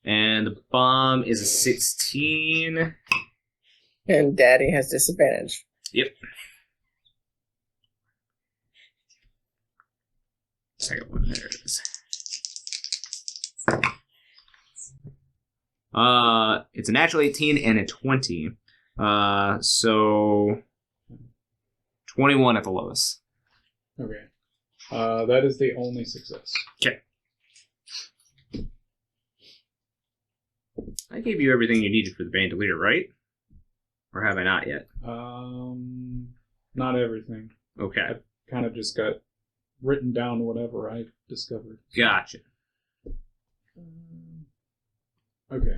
Speaker 1: and the bomb is a 16.
Speaker 5: And Daddy has disadvantage.
Speaker 1: Yep. Second one, there it is. It's a natural 18 and a 20. So 21 at the lowest.
Speaker 3: Okay. That is the only success.
Speaker 1: Okay. I gave you everything you needed for the bandolier, right? Or have I not yet?
Speaker 3: Not everything.
Speaker 1: Okay.
Speaker 3: Kind of just got written down whatever I discovered.
Speaker 1: Gotcha.
Speaker 3: Okay.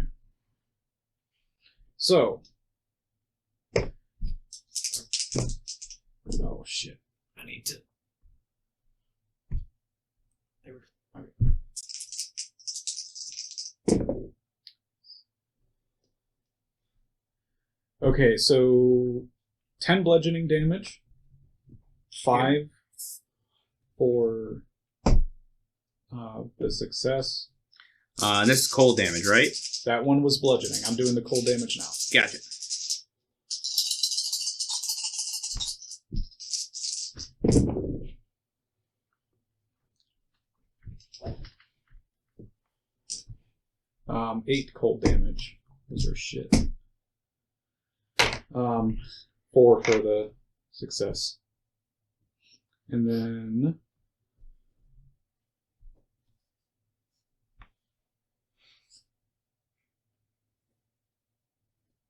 Speaker 3: So. Oh shit.
Speaker 1: I need to.
Speaker 3: There we go. Okay. Okay, so 10 bludgeoning damage, 5 for the success.
Speaker 1: And this is cold damage, right?
Speaker 3: That one was bludgeoning. I'm doing the cold damage now.
Speaker 1: Gotcha.
Speaker 3: Eight cold damage. Those are shit. 4 for the success. And then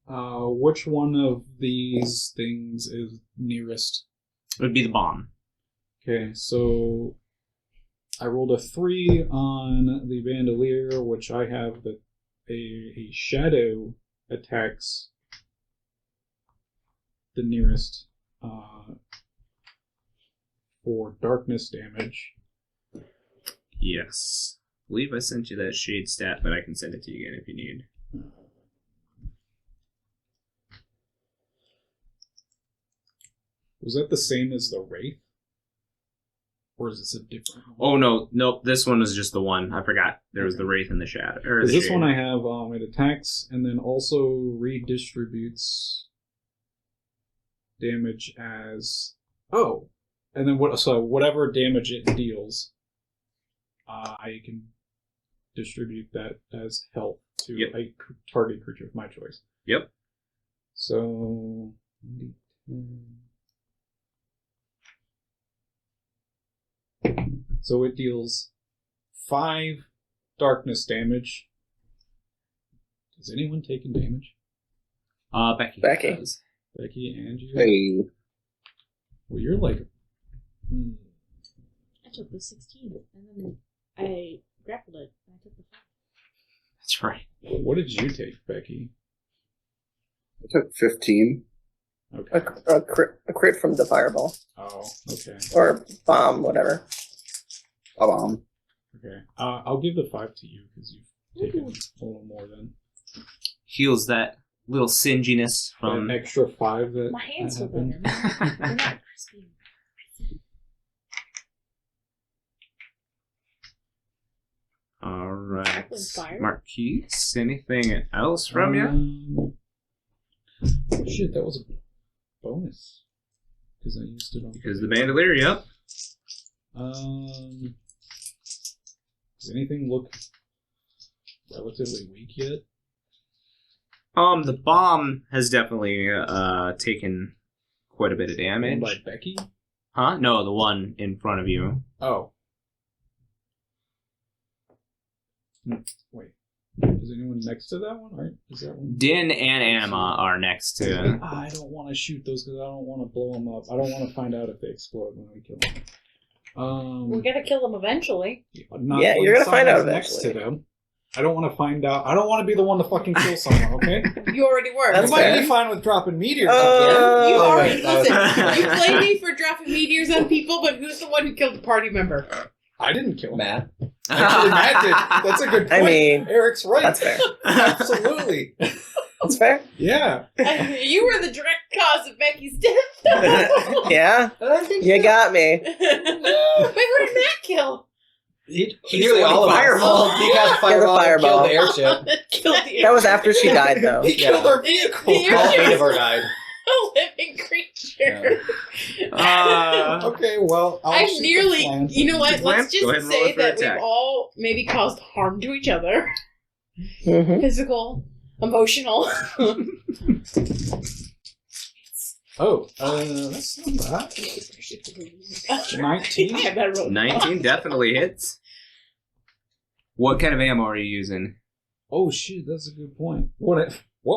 Speaker 3: which one of these things is nearest?
Speaker 1: It would be the bomb.
Speaker 3: Okay, so I rolled a 3 on the bandolier, which I have that a shadow attacks the nearest for darkness damage.
Speaker 1: Yes. I believe I sent you that shade stat, but I can send it to you again if you need.
Speaker 3: Was that the same as the Wraith? Or is this a different one?
Speaker 1: Oh no, nope. This one was just the one. I forgot. There was the wraith and the shadow. Or
Speaker 3: Because
Speaker 1: the
Speaker 3: this
Speaker 1: shade.
Speaker 3: one I have, it attacks and then also redistributes damage as... Oh! And then whatever damage it deals, I can distribute that as health to
Speaker 1: Yep.
Speaker 3: a target creature of my choice.
Speaker 1: Yep.
Speaker 3: So... So it deals 5 darkness damage. Has anyone taken damage?
Speaker 1: Becky.
Speaker 5: Becky.
Speaker 1: does.
Speaker 3: Becky and you?
Speaker 2: Hey.
Speaker 3: Well, you're like...
Speaker 6: I took the 16, and then I grappled it, and I took the 5.
Speaker 1: That's right.
Speaker 3: What did you take, Becky?
Speaker 2: I took 15.
Speaker 3: Okay.
Speaker 5: A crit from the fireball.
Speaker 3: Oh, okay.
Speaker 5: Or bomb, whatever.
Speaker 2: A bomb.
Speaker 3: Okay. I'll give the 5 to you, because you've taken a little more than...
Speaker 1: Heals that little singiness from.
Speaker 3: An extra 5 that
Speaker 6: My hands feel
Speaker 3: happened.
Speaker 6: better. They're not crispy.
Speaker 1: All right.
Speaker 6: Crackling fire.
Speaker 1: Marquies, anything else from you?
Speaker 3: Shit, that was a bonus. Because I used it on...
Speaker 1: Because the bandolier, yep.
Speaker 3: Does anything look relatively weak yet?
Speaker 1: The bomb has definitely taken quite a bit of damage.
Speaker 3: By Becky?
Speaker 1: Huh? No, the one in front of you.
Speaker 3: Oh. Wait. Is anyone next to that one? Or is that one?
Speaker 1: Din and Anima are next to.
Speaker 3: I don't want to shoot those because I don't want to blow them up. I don't want to find out if they explode when we kill them.
Speaker 4: We're gonna kill them eventually.
Speaker 3: Not
Speaker 5: Yeah,
Speaker 3: when
Speaker 5: you're gonna find out
Speaker 3: someone's next to
Speaker 5: eventually.
Speaker 3: them. I don't want to find out. I don't want to be the one to fucking kill someone, okay?
Speaker 4: You already were.
Speaker 5: That's
Speaker 3: You might
Speaker 5: fair.
Speaker 3: be fine with dropping meteors.
Speaker 4: You
Speaker 5: Oh,
Speaker 4: already
Speaker 7: wait, that was-
Speaker 4: listen. You blame me for dropping meteors on people, but who's the one who killed the party member?
Speaker 3: I didn't kill him.
Speaker 7: Matt.
Speaker 3: Actually, Matt did. That's a good point.
Speaker 5: I mean,
Speaker 3: Eric's right.
Speaker 5: that's fair.
Speaker 3: Absolutely.
Speaker 5: That's fair.
Speaker 3: Yeah.
Speaker 4: You were the direct cause of Becky's death.
Speaker 5: Yeah, you got me.
Speaker 4: Wait, who did Matt kill?
Speaker 7: Nearly all of
Speaker 1: fireball.
Speaker 7: us. He cast
Speaker 5: Killed the
Speaker 7: fireball.
Speaker 5: fireball.
Speaker 7: Killed the airship.
Speaker 4: Killed the
Speaker 5: That was after she died, though.
Speaker 3: He killed
Speaker 7: Yeah.
Speaker 3: our vehicle.
Speaker 4: The
Speaker 7: All
Speaker 4: airship
Speaker 7: 8 of
Speaker 4: was
Speaker 7: our died.
Speaker 4: a living creature.
Speaker 3: Okay, well, I'll
Speaker 4: I
Speaker 3: shoot the
Speaker 4: nearly,
Speaker 3: flan.
Speaker 4: you know what?
Speaker 1: Flan?
Speaker 4: Let's
Speaker 1: Go ahead
Speaker 4: just
Speaker 1: and roll
Speaker 4: say
Speaker 1: it for
Speaker 4: that
Speaker 1: attack.
Speaker 4: we've all maybe caused harm to each other.
Speaker 5: Mhm.
Speaker 4: Physical, emotional.
Speaker 3: Oh, that's not bad. 19?
Speaker 4: I have that roll.
Speaker 1: 19 definitely hits. What kind of ammo are you using?
Speaker 3: Oh shit, that's a good point. What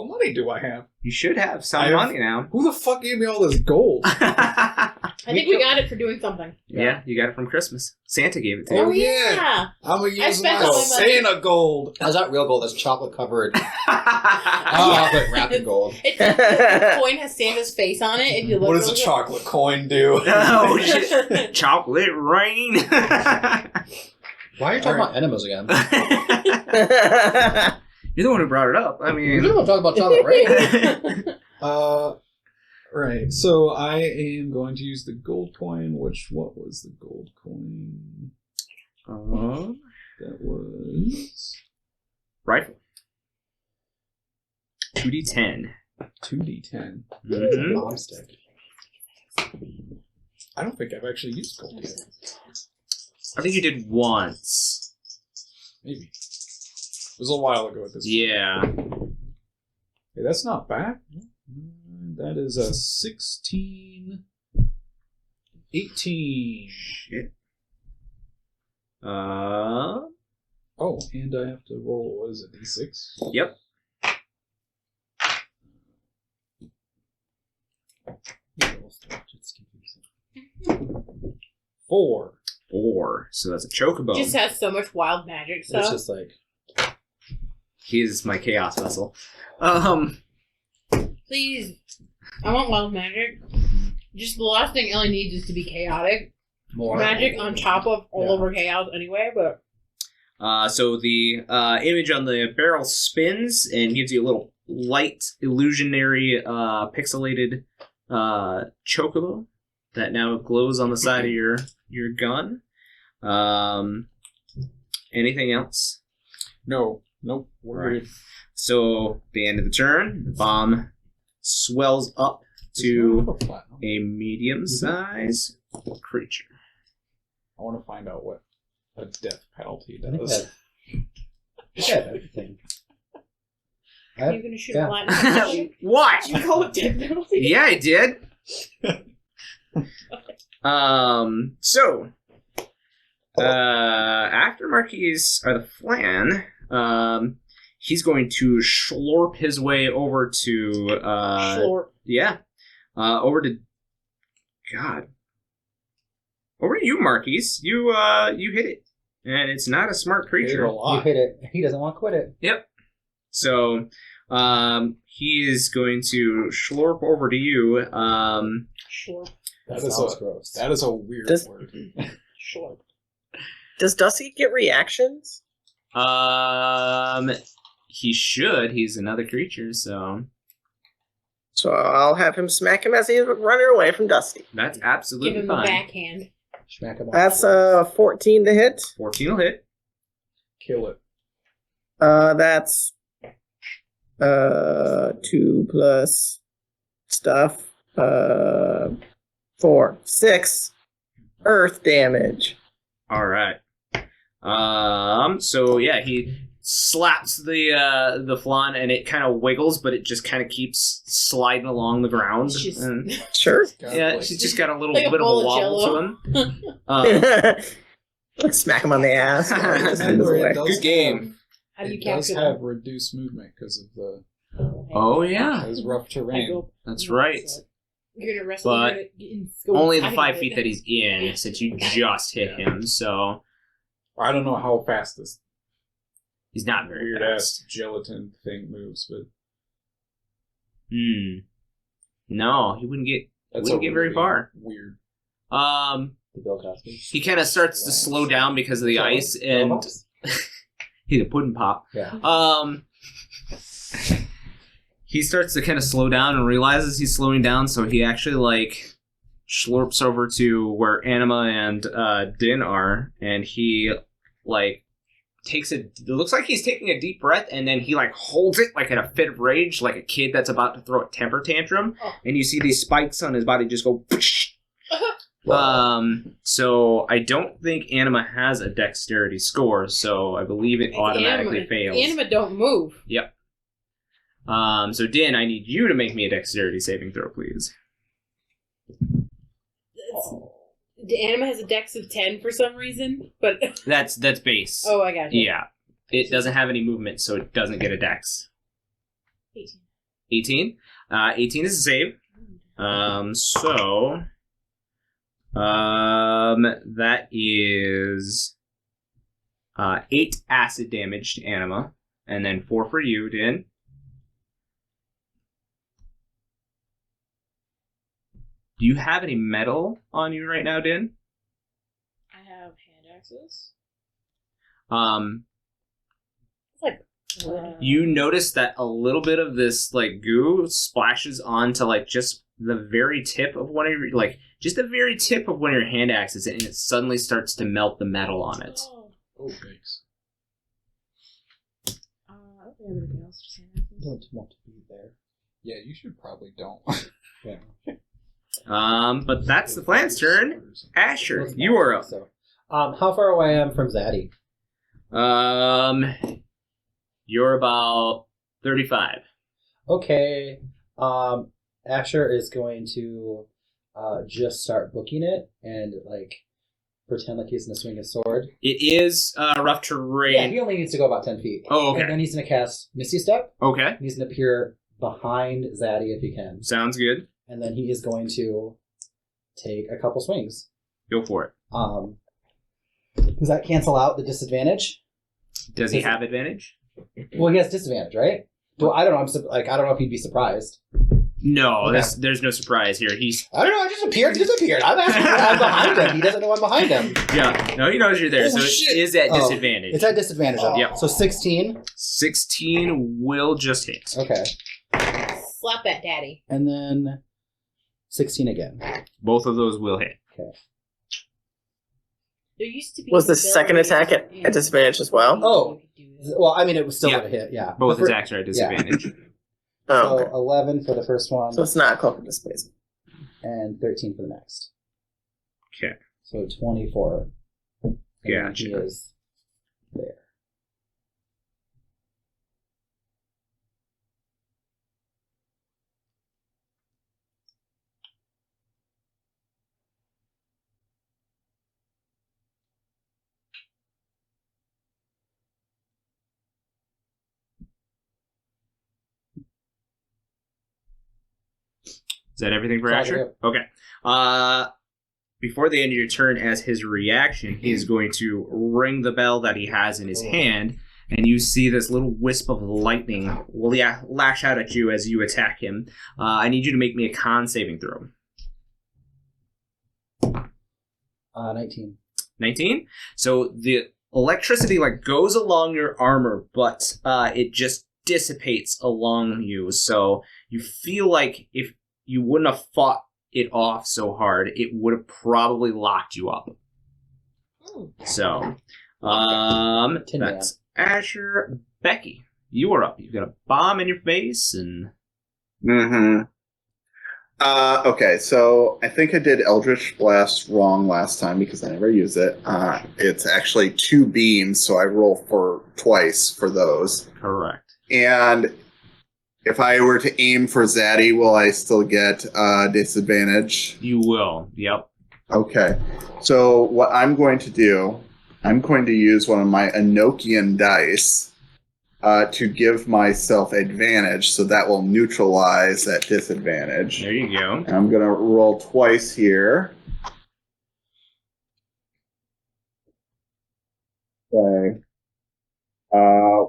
Speaker 3: money do I have?
Speaker 1: You should have some
Speaker 3: I have-
Speaker 1: money now.
Speaker 3: Who the fuck gave me all this gold?
Speaker 4: I think we got it for doing something.
Speaker 1: Yeah, you got it from Christmas. Santa gave it to you.
Speaker 3: Oh,
Speaker 4: Oh,
Speaker 3: yeah.
Speaker 4: yeah.
Speaker 3: I'm gonna use
Speaker 4: spent
Speaker 3: my
Speaker 4: all my money.
Speaker 3: Santa gold.
Speaker 7: That's not real gold. That's chocolate covered.
Speaker 1: Oh,
Speaker 7: Chocolate wrapped in gold.
Speaker 4: The coin has Santa's face on it. If you look
Speaker 3: What does a
Speaker 4: really
Speaker 3: chocolate coin do?
Speaker 1: Oh, shit. Chocolate rain.
Speaker 7: Why are you talking about enemas again?
Speaker 1: You're the one who brought it up. I
Speaker 7: You're
Speaker 1: mean,
Speaker 7: not talking about chocolate rain.
Speaker 3: Right. So I am going to use the gold coin. What was the gold coin? That was
Speaker 1: rifle. 2d10.
Speaker 3: 2d10.
Speaker 1: Mhm.
Speaker 7: Bomb stick.
Speaker 3: I don't think I've actually used gold yet.
Speaker 1: I think you did once.
Speaker 3: Maybe. It was a while ago at this point.
Speaker 1: Yeah.
Speaker 3: Hey, that's not bad. That is a 16. 18.
Speaker 1: Shit.
Speaker 3: Oh, and I have to roll, what is it, d6?
Speaker 1: Yep.
Speaker 3: Four.
Speaker 1: 4. So that's a chocobo.
Speaker 4: just has so much wild magic
Speaker 7: It's
Speaker 4: stuff.
Speaker 7: just like
Speaker 1: He's my chaos vessel.
Speaker 4: Please, I want wild magic. Just the last thing Ellie needs is to be chaotic.
Speaker 7: more
Speaker 4: Magic on top of all over chaos anyway, but
Speaker 1: So the image on the barrel spins and gives you a little light, illusionary, pixelated chocobo that now glows on the side of your gun. Anything else?
Speaker 3: No. Nope. We're
Speaker 1: Right.
Speaker 3: good.
Speaker 1: So at the end of the turn, the bomb swells up to a medium-sized creature.
Speaker 3: I want to find out what a death penalty
Speaker 7: I think
Speaker 3: does.
Speaker 7: yeah, everything.
Speaker 4: are you going to shoot
Speaker 7: Yeah.
Speaker 4: a lightning?
Speaker 1: What?
Speaker 6: You call it death penalty?
Speaker 1: Yeah, I did. So, after Marquies or the flan, he's going to slurp his way over to,
Speaker 4: Slurp.
Speaker 1: yeah, over to, God, over to you, Marquies. You hit it, and it's not a smart
Speaker 3: Hit a
Speaker 1: creature.
Speaker 7: You
Speaker 3: lot.
Speaker 7: hit it. He doesn't want to quit it.
Speaker 1: Yep. So, he is going to slurp over to you.
Speaker 4: Slurp.
Speaker 3: That
Speaker 7: sounds
Speaker 3: is
Speaker 7: gross.
Speaker 3: That is a weird
Speaker 5: Does-
Speaker 3: word.
Speaker 4: Slurp.
Speaker 5: Does Dusty get reactions?
Speaker 1: He should. He's another creature, so
Speaker 5: So I'll have him smack him as he's running away from Dusty.
Speaker 1: that's
Speaker 4: Give
Speaker 1: absolutely
Speaker 4: him a
Speaker 1: fine.
Speaker 4: backhand.
Speaker 7: Smack him on
Speaker 5: That's
Speaker 7: the
Speaker 5: 14 to hit.
Speaker 1: 14 will hit.
Speaker 3: kill it.
Speaker 5: That's 2 plus stuff. 4, 6 earth damage.
Speaker 1: All right. So yeah, he slaps the flan and it kind of wiggles, but it just kind of keeps sliding along the ground. And,
Speaker 5: Sure.
Speaker 1: yeah, she's just got a little
Speaker 4: Like a
Speaker 1: bit of a
Speaker 4: bowl of
Speaker 1: wobble
Speaker 4: Jell-O.
Speaker 1: to him.
Speaker 5: Smack him on the ass.
Speaker 3: Remember, it does
Speaker 1: Good game.
Speaker 4: How do you
Speaker 3: It does
Speaker 4: capture
Speaker 3: have
Speaker 4: them?
Speaker 3: reduced movement because of the
Speaker 1: Oh yeah,
Speaker 3: it's rough terrain.
Speaker 1: that's right.
Speaker 4: You're gonna wrestle.
Speaker 1: But
Speaker 4: go
Speaker 1: only the
Speaker 4: inside
Speaker 1: 5
Speaker 4: of
Speaker 1: feet
Speaker 4: it.
Speaker 1: that he's in, since you just hit him, so
Speaker 3: I don't know how fast this
Speaker 1: he's not very
Speaker 3: weird
Speaker 1: fast.
Speaker 3: ass gelatin thing moves, but
Speaker 1: No, he wouldn't get very
Speaker 3: really
Speaker 1: far.
Speaker 3: Weird.
Speaker 1: Um,
Speaker 7: The Bill Cosby.
Speaker 1: he kind of starts to slow down because of the ice, and he's a pudding pop.
Speaker 7: Yeah.
Speaker 1: He starts to kind of slow down and realizes he's slowing down, so he actually like slurps over to where Anima and Din are, and he like takes it looks like he's taking a deep breath, and then he like holds it like in a fit of rage, like a kid that's about to throw a temper tantrum, and you see these spikes on his body just go. So I don't think Anima has a dexterity score, so I believe it automatically fails.
Speaker 4: Anima don't move.
Speaker 1: Yep. So Din, I need you to make me a dexterity saving throw, please.
Speaker 4: The Anima has a dex of 10 for some reason, but
Speaker 1: That's base.
Speaker 4: oh, I got you.
Speaker 1: Yeah. It doesn't have any movement, so it doesn't get a dex.
Speaker 4: 18.
Speaker 1: 18? 18 is a save. That is 8 acid damage to Anima, and then 4 for you, Din. Do you have any metal on you right now, Din?
Speaker 6: I have hand axes.
Speaker 1: You notice that a little bit of this like goo splashes onto like just the very tip of one of your just the very tip of one of your hand axes, and it suddenly starts to melt the metal on it.
Speaker 3: Oh, thanks.
Speaker 6: I don't think I have anything else to say.
Speaker 7: Don't want to be there.
Speaker 3: Yeah, you should probably don't.
Speaker 7: Yeah.
Speaker 1: But that's the plan's turn. Asher, you are up.
Speaker 7: So, how far away I am from Zaddy?
Speaker 1: You're about 35.
Speaker 7: Okay. Asher is going to just start booking it and like pretend like he's going to swing his sword.
Speaker 1: It is rough terrain.
Speaker 7: Yeah, he only needs to go about 10 feet.
Speaker 1: Oh, okay.
Speaker 7: And then he's going to cast Misty Step.
Speaker 1: Okay,
Speaker 7: And he's going to appear behind Zaddy if he can.
Speaker 1: sounds good.
Speaker 7: And then he is going to take a couple swings.
Speaker 1: Go for it.
Speaker 7: Does that cancel out the disadvantage?
Speaker 1: Does he have advantage?
Speaker 7: Well, he has disadvantage, right? Well, I don't know. I don't know if he'd be surprised.
Speaker 1: No,
Speaker 7: Okay.
Speaker 1: there's no surprise here. He's
Speaker 7: I don't know. I just appeared. Disappeared. I'm asking. I'm behind him. He doesn't know I'm behind him.
Speaker 1: yeah. No, he knows you're there,
Speaker 7: Oh,
Speaker 1: so
Speaker 7: shit.
Speaker 1: it is at
Speaker 7: Oh,
Speaker 1: disadvantage.
Speaker 7: It's at disadvantage.
Speaker 1: Oh. Yep.
Speaker 7: So 16.
Speaker 1: 16 will just hit.
Speaker 7: Okay.
Speaker 4: Slap that daddy.
Speaker 7: And then 16 again.
Speaker 1: Both of those will hit.
Speaker 4: There used to be
Speaker 5: Was the
Speaker 4: an
Speaker 5: second
Speaker 4: ability
Speaker 5: attack at disadvantage as well?
Speaker 7: Oh.
Speaker 4: You could do that.
Speaker 7: Well, I mean, it was still
Speaker 1: Yeah.
Speaker 7: going to hit. Yeah.
Speaker 1: Both
Speaker 7: The fir-
Speaker 1: attacks are at disadvantage.
Speaker 5: Oh,
Speaker 7: So
Speaker 5: okay.
Speaker 7: 11 for the first one,
Speaker 5: So it's not cloak displacement.
Speaker 7: and 13 for the next.
Speaker 1: Okay.
Speaker 7: So 24. And then
Speaker 1: Gotcha.
Speaker 7: He is there.
Speaker 1: Is that everything for
Speaker 7: That's all I
Speaker 1: Asher? Okay. Before the end of your turn, as his reaction, he is going to ring the bell that he has in his hand, and you see this little wisp of lightning lash out at you as you attack him. I need you to make me a con saving throw.
Speaker 7: 19.
Speaker 1: 19? So the electricity goes along your armor, but it just dissipates along you. So you feel like if you wouldn't have fought it off so hard, it would have probably locked you up. So
Speaker 7: Tin
Speaker 1: That's Asher. Becky, you are up. You've got a bomb in your face, and
Speaker 2: Mm-hmm. Okay, so I think I did Eldritch Blast wrong last time because I never use it. It's actually 2 beams, so I roll for twice for those.
Speaker 1: correct.
Speaker 2: And if I were to aim for Zaddy, will I still get disadvantage?
Speaker 1: You will. Yep.
Speaker 2: Okay. So what I'm going to do, I'm going to use one of my Enochian dice to give myself advantage, so that will neutralize that disadvantage.
Speaker 1: There you go.
Speaker 2: And I'm going to roll twice here. Okay.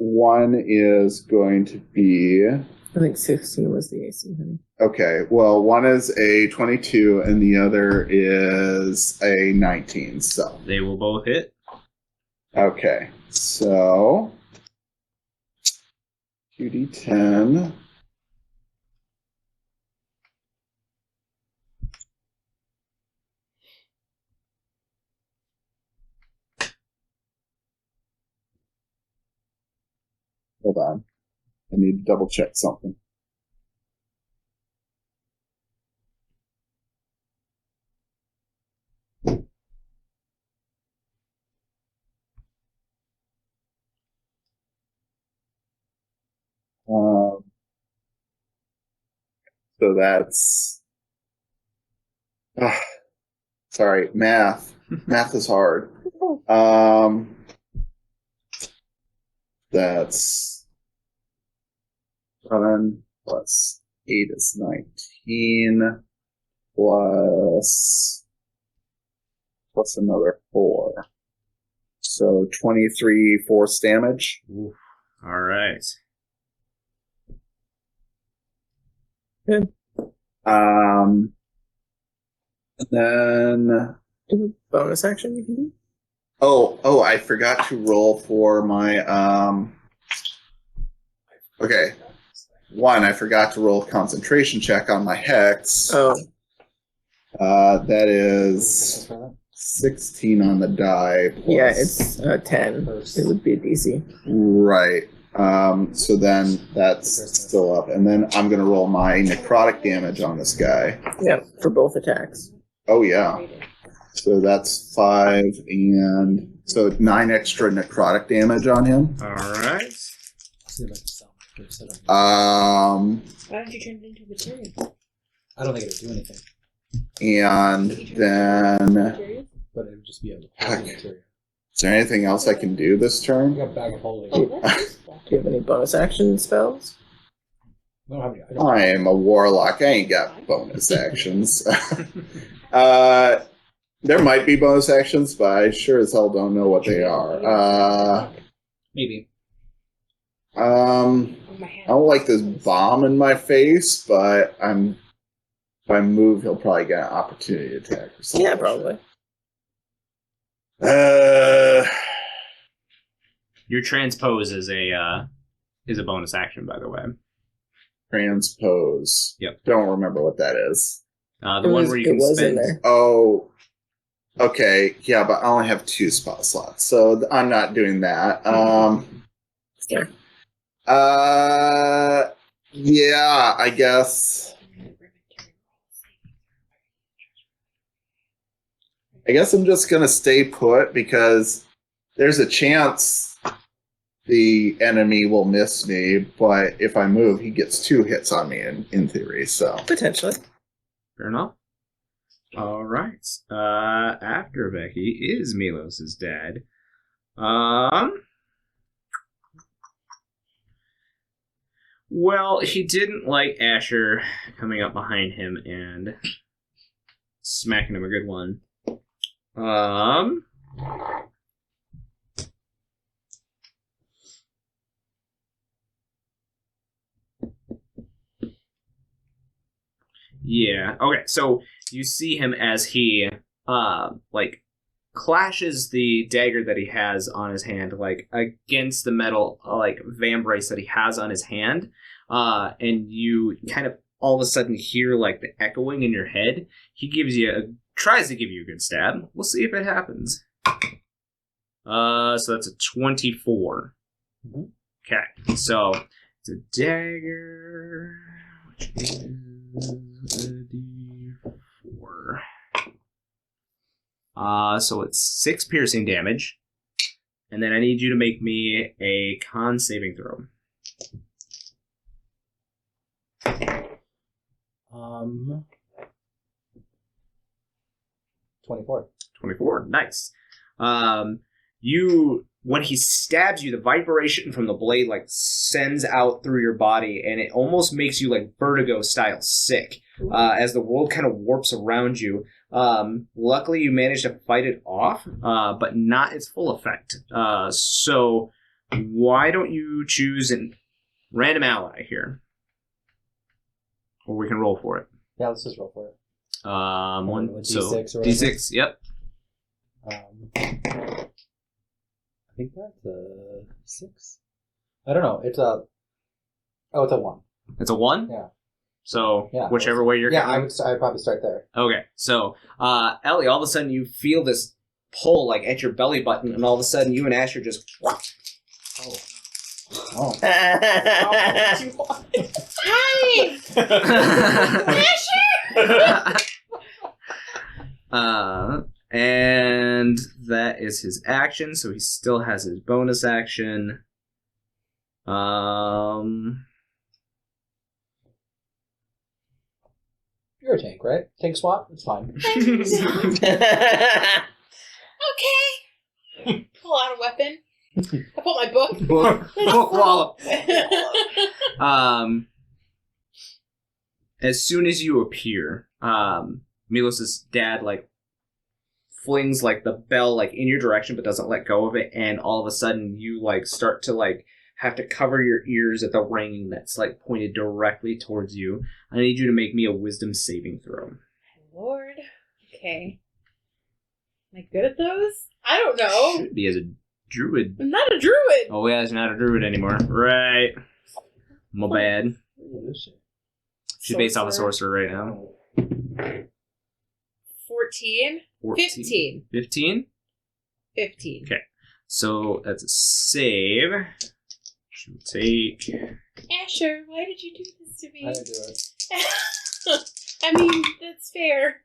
Speaker 2: One is going to be...
Speaker 5: I think 16 was the AC, honey.
Speaker 2: Okay, well, one is a 22 and the other is a 19, so...
Speaker 1: They will both hit.
Speaker 2: Okay, so... 2d10. Hold on. I need to double check something. So that's... sorry, math. Math is hard. That's 7 plus 8 is 19 plus another 4. So 23 force damage.
Speaker 1: Oof. All right.
Speaker 5: Good.
Speaker 2: And then
Speaker 5: Bonus action you can do?
Speaker 2: oh, I forgot to roll for my okay. One, I forgot to roll a concentration check on my hex.
Speaker 5: Oh,
Speaker 2: That is 16 on the die. Plus,
Speaker 5: yeah, it's 10. It would be a DC.
Speaker 2: right. So then that's still up, and then I'm gonna roll my necrotic damage on this guy.
Speaker 5: Yeah, for both attacks.
Speaker 2: Oh yeah. So that's 5 and so 9 extra necrotic damage on him.
Speaker 1: All right.
Speaker 4: Why don't you turn it into material?
Speaker 7: I don't think it would do anything,
Speaker 2: And then
Speaker 6: Material?
Speaker 7: but it would just be a
Speaker 2: Heck.
Speaker 7: material.
Speaker 2: is there anything else I can do this
Speaker 7: I
Speaker 2: turn?
Speaker 7: got a bag of holding.
Speaker 6: Oh, that's useful.
Speaker 5: Do you have any bonus action spells?
Speaker 7: I don't have any. I don't
Speaker 2: I am a warlock. I ain't got bonus actions. There might be bonus actions, but I sure as hell don't know what they are.
Speaker 7: Maybe.
Speaker 2: I
Speaker 4: Oh, my hand.
Speaker 2: don't like this bomb in my face, but if I move, he'll probably get an opportunity attack or something.
Speaker 5: Yeah, probably.
Speaker 1: Your transpose is a bonus action, by the way.
Speaker 2: Transpose.
Speaker 1: Yep.
Speaker 2: Don't remember what that is.
Speaker 1: The one where you can
Speaker 5: in
Speaker 1: spend.
Speaker 5: there.
Speaker 2: Oh, okay. Yeah, but I only have 2 spell slots, so I'm not doing that.
Speaker 5: Yeah.
Speaker 2: Yeah, I guess. I guess I'm just gonna stay put because there's a chance the enemy will miss me, but if I move, he gets 2 hits on me in theory. So
Speaker 5: Potentially.
Speaker 1: Fair enough. All right. After Becky is Milos' dad. Well, he didn't like Asher coming up behind him and smacking him a good one. Yeah. Okay. So you see him as he clashes the dagger that he has on his hand against the metal vambrace that he has on his hand, and you kind of all of a sudden hear the echoing in your head. He tries to give you a good stab. We'll see if it happens. So that's a 24.
Speaker 7: Mhm.
Speaker 1: Okay, so it's a dagger, which is a D4. So it's 6 piercing damage. And then I need you to make me a con saving throw.
Speaker 7: 24.
Speaker 1: 24. Nice. When he stabs you, the vibration from the blade like sends out through your body, and it almost makes you like vertigo style sick as the world kind of warps around you. Luckily, you managed to fight it off, but not its full effect. So why don't you choose a random ally here, or we can roll for it.
Speaker 7: Yeah, let's just roll for it.
Speaker 1: One
Speaker 7: D6 or whatever.
Speaker 1: D6. Yep.
Speaker 7: I think that's a 6. I don't know. It's a 1.
Speaker 1: It's a 1?
Speaker 7: Yeah.
Speaker 1: So,
Speaker 7: Yeah,
Speaker 1: whichever way you're
Speaker 7: Yeah,
Speaker 1: going.
Speaker 7: I'd probably start there.
Speaker 1: Okay, so, Ellie, all of a sudden you feel this pull, like, at your belly button, and all of a sudden you and Asher just...
Speaker 7: Oh.
Speaker 4: Hi!
Speaker 1: And that is his action, so he still has his bonus action.
Speaker 7: You're a tank, right? Tank swap? It's fine.
Speaker 4: Okay. Pull out a weapon. I pull my book.
Speaker 1: Book wall. As soon as you appear, Milos' dad, like, flings, like, the bell, like, in your direction, but doesn't let go of it, and all of a sudden you, like, start to, like, have to cover your ears at the ringing that's, like, pointed directly towards you. I need you to make me a wisdom saving throw.
Speaker 4: Lord. Okay. Am I good at those? I don't know.
Speaker 1: Should be as a druid.
Speaker 4: I'm not a druid.
Speaker 1: Oh, yeah, he's not a druid anymore. Right. My bad.
Speaker 7: What is it?
Speaker 1: She's based off a sorcerer right now.
Speaker 4: 14. 15.
Speaker 1: 15?
Speaker 4: 15.
Speaker 1: Okay. So that's a save. She'll take...
Speaker 4: Asher, why did you do this to me?
Speaker 7: I didn't do it.
Speaker 4: I mean, that's fair.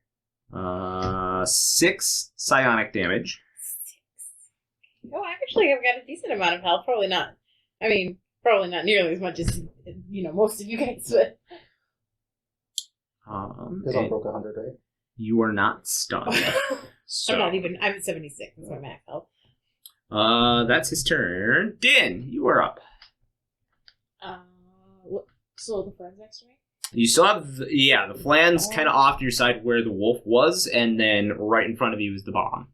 Speaker 1: 6 psionic damage.
Speaker 4: 6. Oh, actually, I've got a decent amount of health. Probably not nearly as much as, most of you guys, but...
Speaker 7: Because I broke 100, right?
Speaker 1: You are not stunned. So,
Speaker 4: I'm at 76. That's my max health.
Speaker 1: that's his turn. Din, you are up.
Speaker 6: So the friend's next to me?
Speaker 1: You still have, the flan's kind of off to your side where the wolf was, and then right in front of you is the bomb.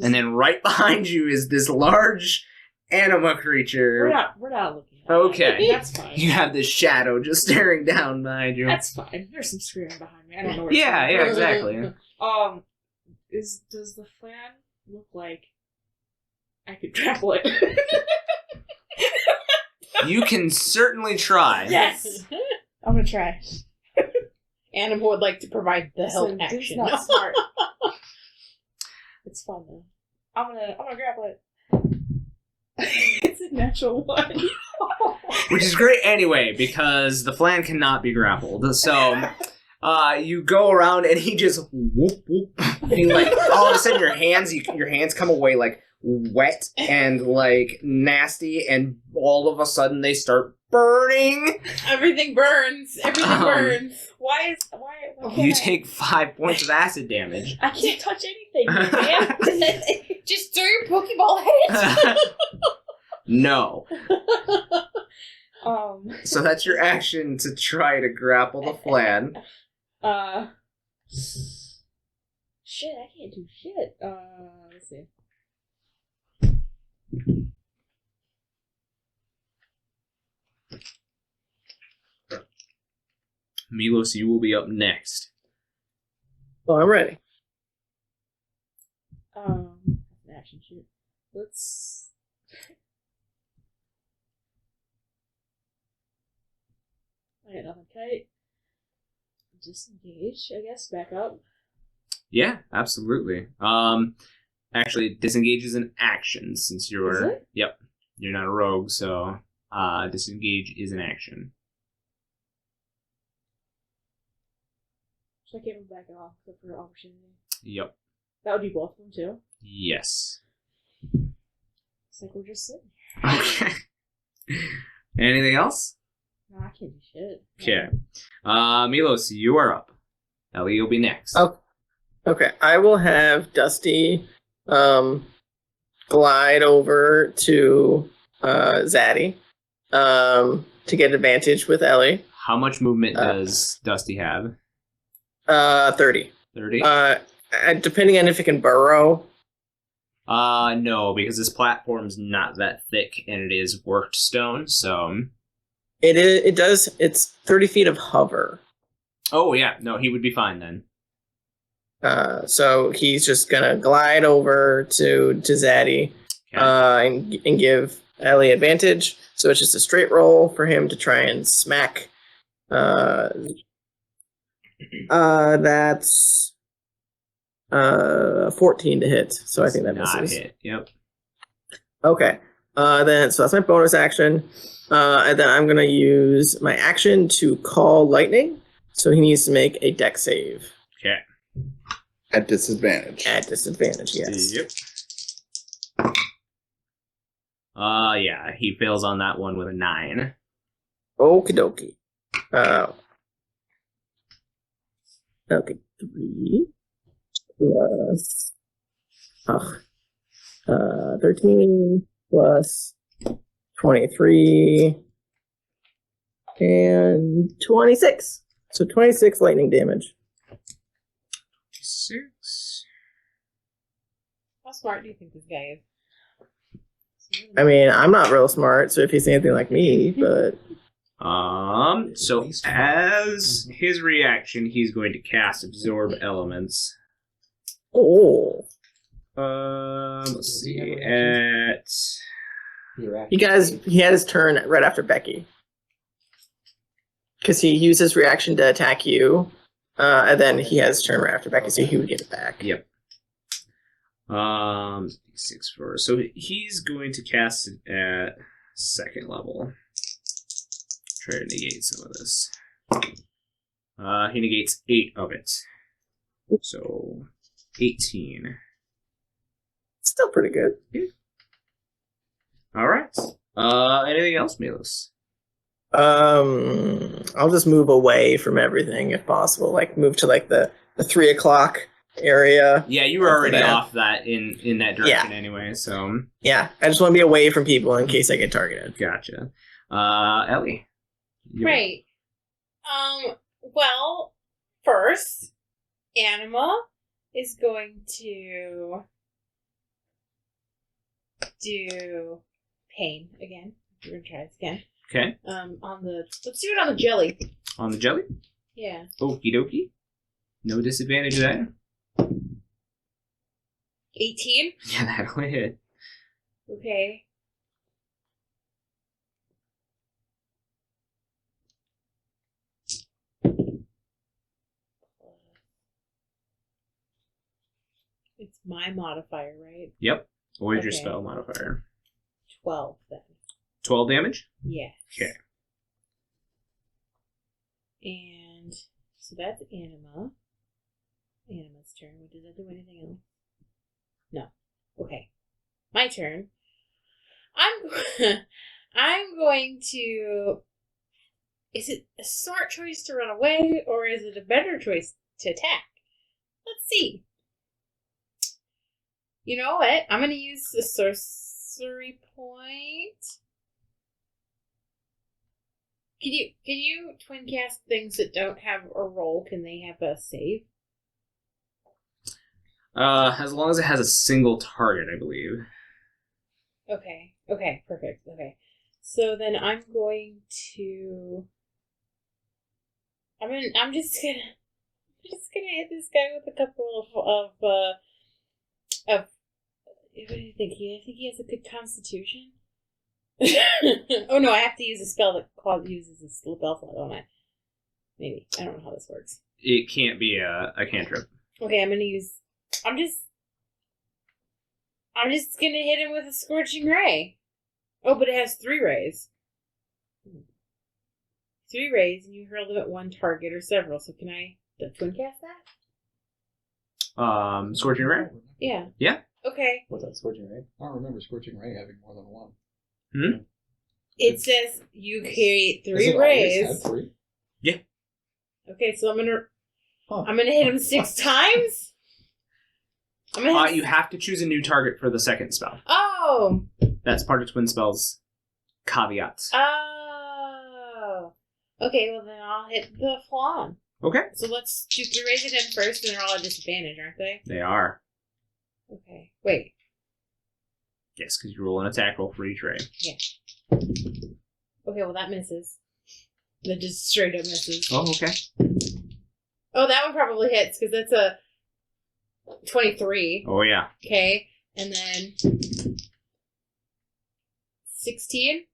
Speaker 1: And then right behind you is this large anima creature.
Speaker 6: We're not looking at
Speaker 1: Okay.
Speaker 6: it. That's fine.
Speaker 1: You have this shadow just staring down behind you.
Speaker 6: That's fine. There's some screaming behind me. I don't know where
Speaker 1: Yeah,
Speaker 6: it's
Speaker 1: yeah, exactly.
Speaker 6: Does the flan look like I could grapple it?
Speaker 1: You can certainly try.
Speaker 6: Yes! I'm gonna try.
Speaker 4: Anima would like to provide the help
Speaker 6: So this is
Speaker 4: action.
Speaker 6: not smart. It's fun though. I'm gonna grapple it. It's a natural one.
Speaker 1: Which is great anyway, because the flan cannot be grappled. So, you go around and he just whoop whoop. And like all of a sudden your hands come away like wet and like nasty, and all of a sudden they start burning.
Speaker 4: Everything burns. Everything burns.
Speaker 6: Why
Speaker 1: You take 5 points of acid damage.
Speaker 6: I can't touch anything, man.
Speaker 4: Just throw your Pokeball at it.
Speaker 1: No.
Speaker 6: Um.
Speaker 1: So that's your action to try to grapple the flan.
Speaker 6: Shit, I can't do shit. Let's see.
Speaker 1: Milos, you will be up next.
Speaker 5: Well, I'm ready.
Speaker 6: An action shoot. Let's. I got nothing. Can I disengage? I guess back up.
Speaker 1: Yeah, absolutely. Actually, disengage is an action since you're.
Speaker 6: Is it?
Speaker 1: Yep. You're not a rogue, so disengage is an action.
Speaker 6: So I can't move back at all, except for opportunity.
Speaker 1: Yep.
Speaker 6: That would be both of them, too.
Speaker 1: Yes.
Speaker 6: It's like we're just sitting.
Speaker 1: Okay. Anything else?
Speaker 6: No, I can't do shit.
Speaker 1: Okay. Milos, you are up. Ellie, you'll be next.
Speaker 5: Oh, okay. I will have Dusty glide over to Zaddy to get advantage with Ellie.
Speaker 1: How much movement does Dusty have?
Speaker 5: 30.
Speaker 1: 30?
Speaker 5: Depending on if it can burrow.
Speaker 1: No, because this platform's not that thick and it is worked stone, so.
Speaker 5: It does. It's 30 feet of hover.
Speaker 1: Oh, yeah. No, he would be fine then.
Speaker 5: So he's just gonna glide over to Zaddy and give Ellie advantage. So it's just a straight roll for him to try and smack. That's 14 to hit. So I think that
Speaker 1: Not
Speaker 5: misses.
Speaker 1: hit. Yep.
Speaker 5: Okay. Then so that's my bonus action. And then I'm gonna use my action to call lightning. So he needs to make a dex save.
Speaker 1: Okay.
Speaker 2: At disadvantage.
Speaker 5: At disadvantage, yes.
Speaker 1: Yep. Yeah, he fails on that one with a 9.
Speaker 5: Okie dokie. Okay, 3 plus 13 plus 23 and 26. So 26 lightning damage.
Speaker 1: 6.
Speaker 4: How smart do you think this guy is?
Speaker 5: I mean, I'm not real smart, so if he's anything like me, but
Speaker 1: So as his reaction, he's going to cast Absorb Elements.
Speaker 5: oh,
Speaker 1: Let's see.
Speaker 5: you guys, he had his turn right after Becky. Because he used his reaction to attack you, and then he has his turn right after Becky, so he would get it back.
Speaker 1: Yep. 6 for. So he's going to cast it at 2nd level. Try to negate some of this. He negates 8 of it. So 18.
Speaker 5: Still pretty good.
Speaker 1: All right. Anything else, Milos?
Speaker 5: I'll just move away from everything if possible. Like move to like the 3 o'clock area.
Speaker 1: Yeah, you were already
Speaker 5: that.
Speaker 1: off that in that direction anyway. So
Speaker 5: Yeah, I just want to be away from people in case I get targeted.
Speaker 1: gotcha. Ellie.
Speaker 4: Right. Well, first, Anima is going to do pain again. We're gonna try this again.
Speaker 1: Okay.
Speaker 4: Let's do it on the jelly.
Speaker 1: On the jelly.
Speaker 4: Yeah.
Speaker 1: Okie dokie. No disadvantage there.
Speaker 4: 18.
Speaker 1: Yeah, that'll hit.
Speaker 4: Okay. It's my modifier, right?
Speaker 1: Yep. What is your
Speaker 4: Okay.
Speaker 1: spell modifier?
Speaker 4: 12 then.
Speaker 1: 12 damage?
Speaker 4: Yes.
Speaker 1: Okay.
Speaker 4: And so that's Anima. Anima's turn. Did I do anything else? No. Okay. My turn. I'm going to. Is it a smart choice to run away, or is it a better choice to attack? Let's see. You know what? I'm going to use the sorcery point. Can you twin cast things that don't have a roll? Can they have a save?
Speaker 1: As long as it has a single target, I believe.
Speaker 4: Okay. Okay. Perfect. Okay. So then I'm going to. I'm just gonna hit this guy with a couple of what do you think? I think he has a good constitution. Oh no, I have to use a spell that Claude uses a spell slot, don't I? Maybe. I don't know how this works.
Speaker 1: It can't be a cantrip.
Speaker 4: Okay, I'm gonna use. I'm just gonna hit him with a Scorching Ray. Oh, but it has 3 rays. 3 rays, and you hurl them at one target or several. So can I twin cast that?
Speaker 1: Scorching Ray?
Speaker 4: Yeah.
Speaker 1: Yeah.
Speaker 4: Okay.
Speaker 7: What's that, Scorching Ray?
Speaker 3: I don't remember Scorching Ray having more than one.
Speaker 4: It says you create
Speaker 3: Does
Speaker 4: 3
Speaker 3: it always
Speaker 4: rays.
Speaker 3: have 3?
Speaker 4: Okay, so I'm gonna hit him 6 times. I'm gonna hit
Speaker 1: You have to choose a new target for the second spell.
Speaker 4: Oh.
Speaker 1: That's part of Twin Spell's caveats.
Speaker 4: Oh. Okay, well then I'll hit the flan.
Speaker 1: Okay.
Speaker 4: So let's do 3 rays at him first, and they're all at disadvantage, aren't they?
Speaker 1: They are.
Speaker 4: Okay. Wait.
Speaker 1: Yes, because you roll an attack roll for each ray.
Speaker 4: Okay, well that misses. That just straight up misses.
Speaker 1: Oh, okay.
Speaker 4: Oh, that one probably hits, because that's a 23.
Speaker 1: Oh, yeah.
Speaker 4: Okay, and then 16.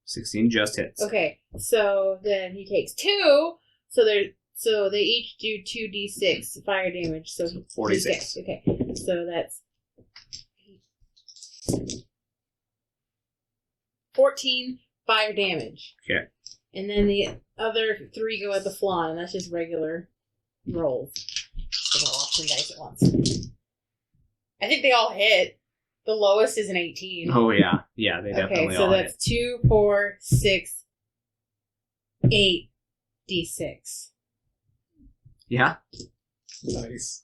Speaker 1: 16 just hits.
Speaker 4: Okay, so then he takes 2. So they each do 2d6 fire damage. So
Speaker 1: 46.
Speaker 4: Okay, so that's 14 fire damage.
Speaker 1: Okay.
Speaker 4: And then the other 3 go at the flan, and that's just regular rolls. So I'll watch them dice at once. I think they all hit. The lowest is an 18.
Speaker 1: Oh, yeah. Yeah, they definitely
Speaker 4: Okay, so
Speaker 1: all
Speaker 4: that's 2, 4, 6, 8 d6.
Speaker 1: Yeah?
Speaker 3: Nice.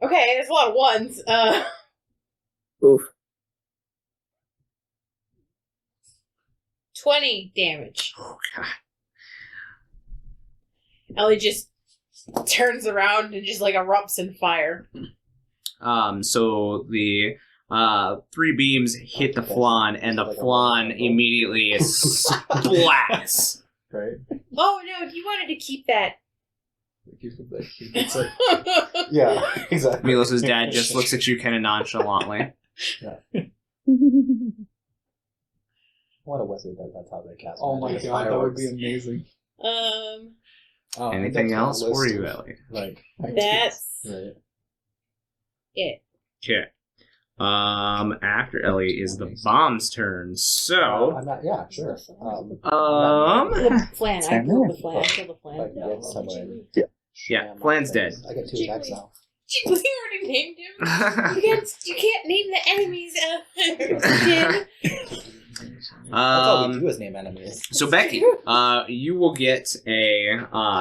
Speaker 4: Okay, there's a lot of ones.
Speaker 5: Oof.
Speaker 4: 20 damage.
Speaker 1: Oh, God.
Speaker 4: Ellie just turns around and just like erupts in fire.
Speaker 1: So the 3 beams hit the flan, and the flan immediately splats.
Speaker 7: Right?
Speaker 4: Oh no, you wanted to keep that.
Speaker 3: It's like,
Speaker 7: Yeah, exactly.
Speaker 1: Milos' dad just looks at you kind of nonchalantly.
Speaker 7: What a wizard that's how they cast.
Speaker 3: oh my
Speaker 7: magic.
Speaker 3: god, that would be
Speaker 7: Fireworks.
Speaker 3: amazing. Oh,
Speaker 1: Anything
Speaker 3: that's
Speaker 1: else
Speaker 3: a list
Speaker 1: for you,
Speaker 3: of-
Speaker 1: Ellie?
Speaker 7: Like,
Speaker 4: That's
Speaker 7: right.
Speaker 4: it.
Speaker 1: Okay. After Ellie is the bomb's turn. So,
Speaker 7: I'm not. Yeah, sure.
Speaker 4: Flan, I
Speaker 2: Same
Speaker 4: killed
Speaker 2: here.
Speaker 4: the flan. I killed the
Speaker 7: If I
Speaker 4: flan.
Speaker 7: can get somewhere.
Speaker 1: yeah, Flan's dead.
Speaker 7: I got 2 attacks now.
Speaker 4: We already named him. You can't name the enemies. Jin.
Speaker 7: That's all we do is name enemies.
Speaker 1: So Becky, you will get a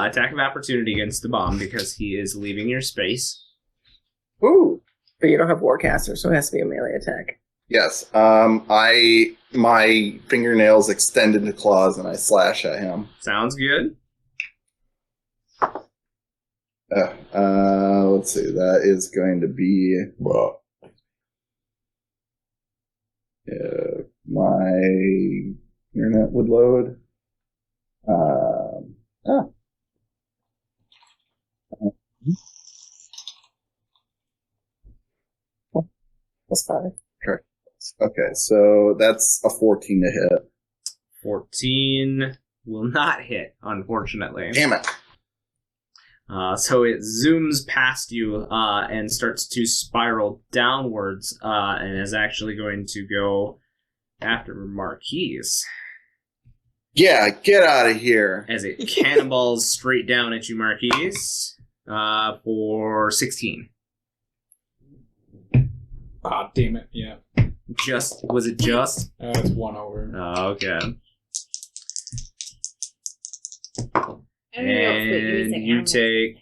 Speaker 1: attack of opportunity against the bomb because he is leaving your space.
Speaker 2: Ooh.
Speaker 5: But you don't have Warcaster, so it has to be a melee attack.
Speaker 2: Yes. My fingernails extend into claws and I slash at him.
Speaker 1: Sounds good.
Speaker 2: Let's see. That is going to be. My internet would load.
Speaker 5: That's 5.
Speaker 2: Okay, so that's a 14 to hit.
Speaker 1: 14 will not hit, unfortunately.
Speaker 2: Damn it.
Speaker 1: So it zooms past you and starts to spiral downwards and is actually going to go after Marquies
Speaker 2: Yeah, get out of here.
Speaker 1: as it cannonballs straight down at you, Marquies, for 16.
Speaker 3: Ah, damn it. Yeah.
Speaker 1: Was it just?
Speaker 3: It's 1 over.
Speaker 1: Oh, okay.
Speaker 4: I don't know, wait, give me a
Speaker 1: And
Speaker 4: second.
Speaker 1: you take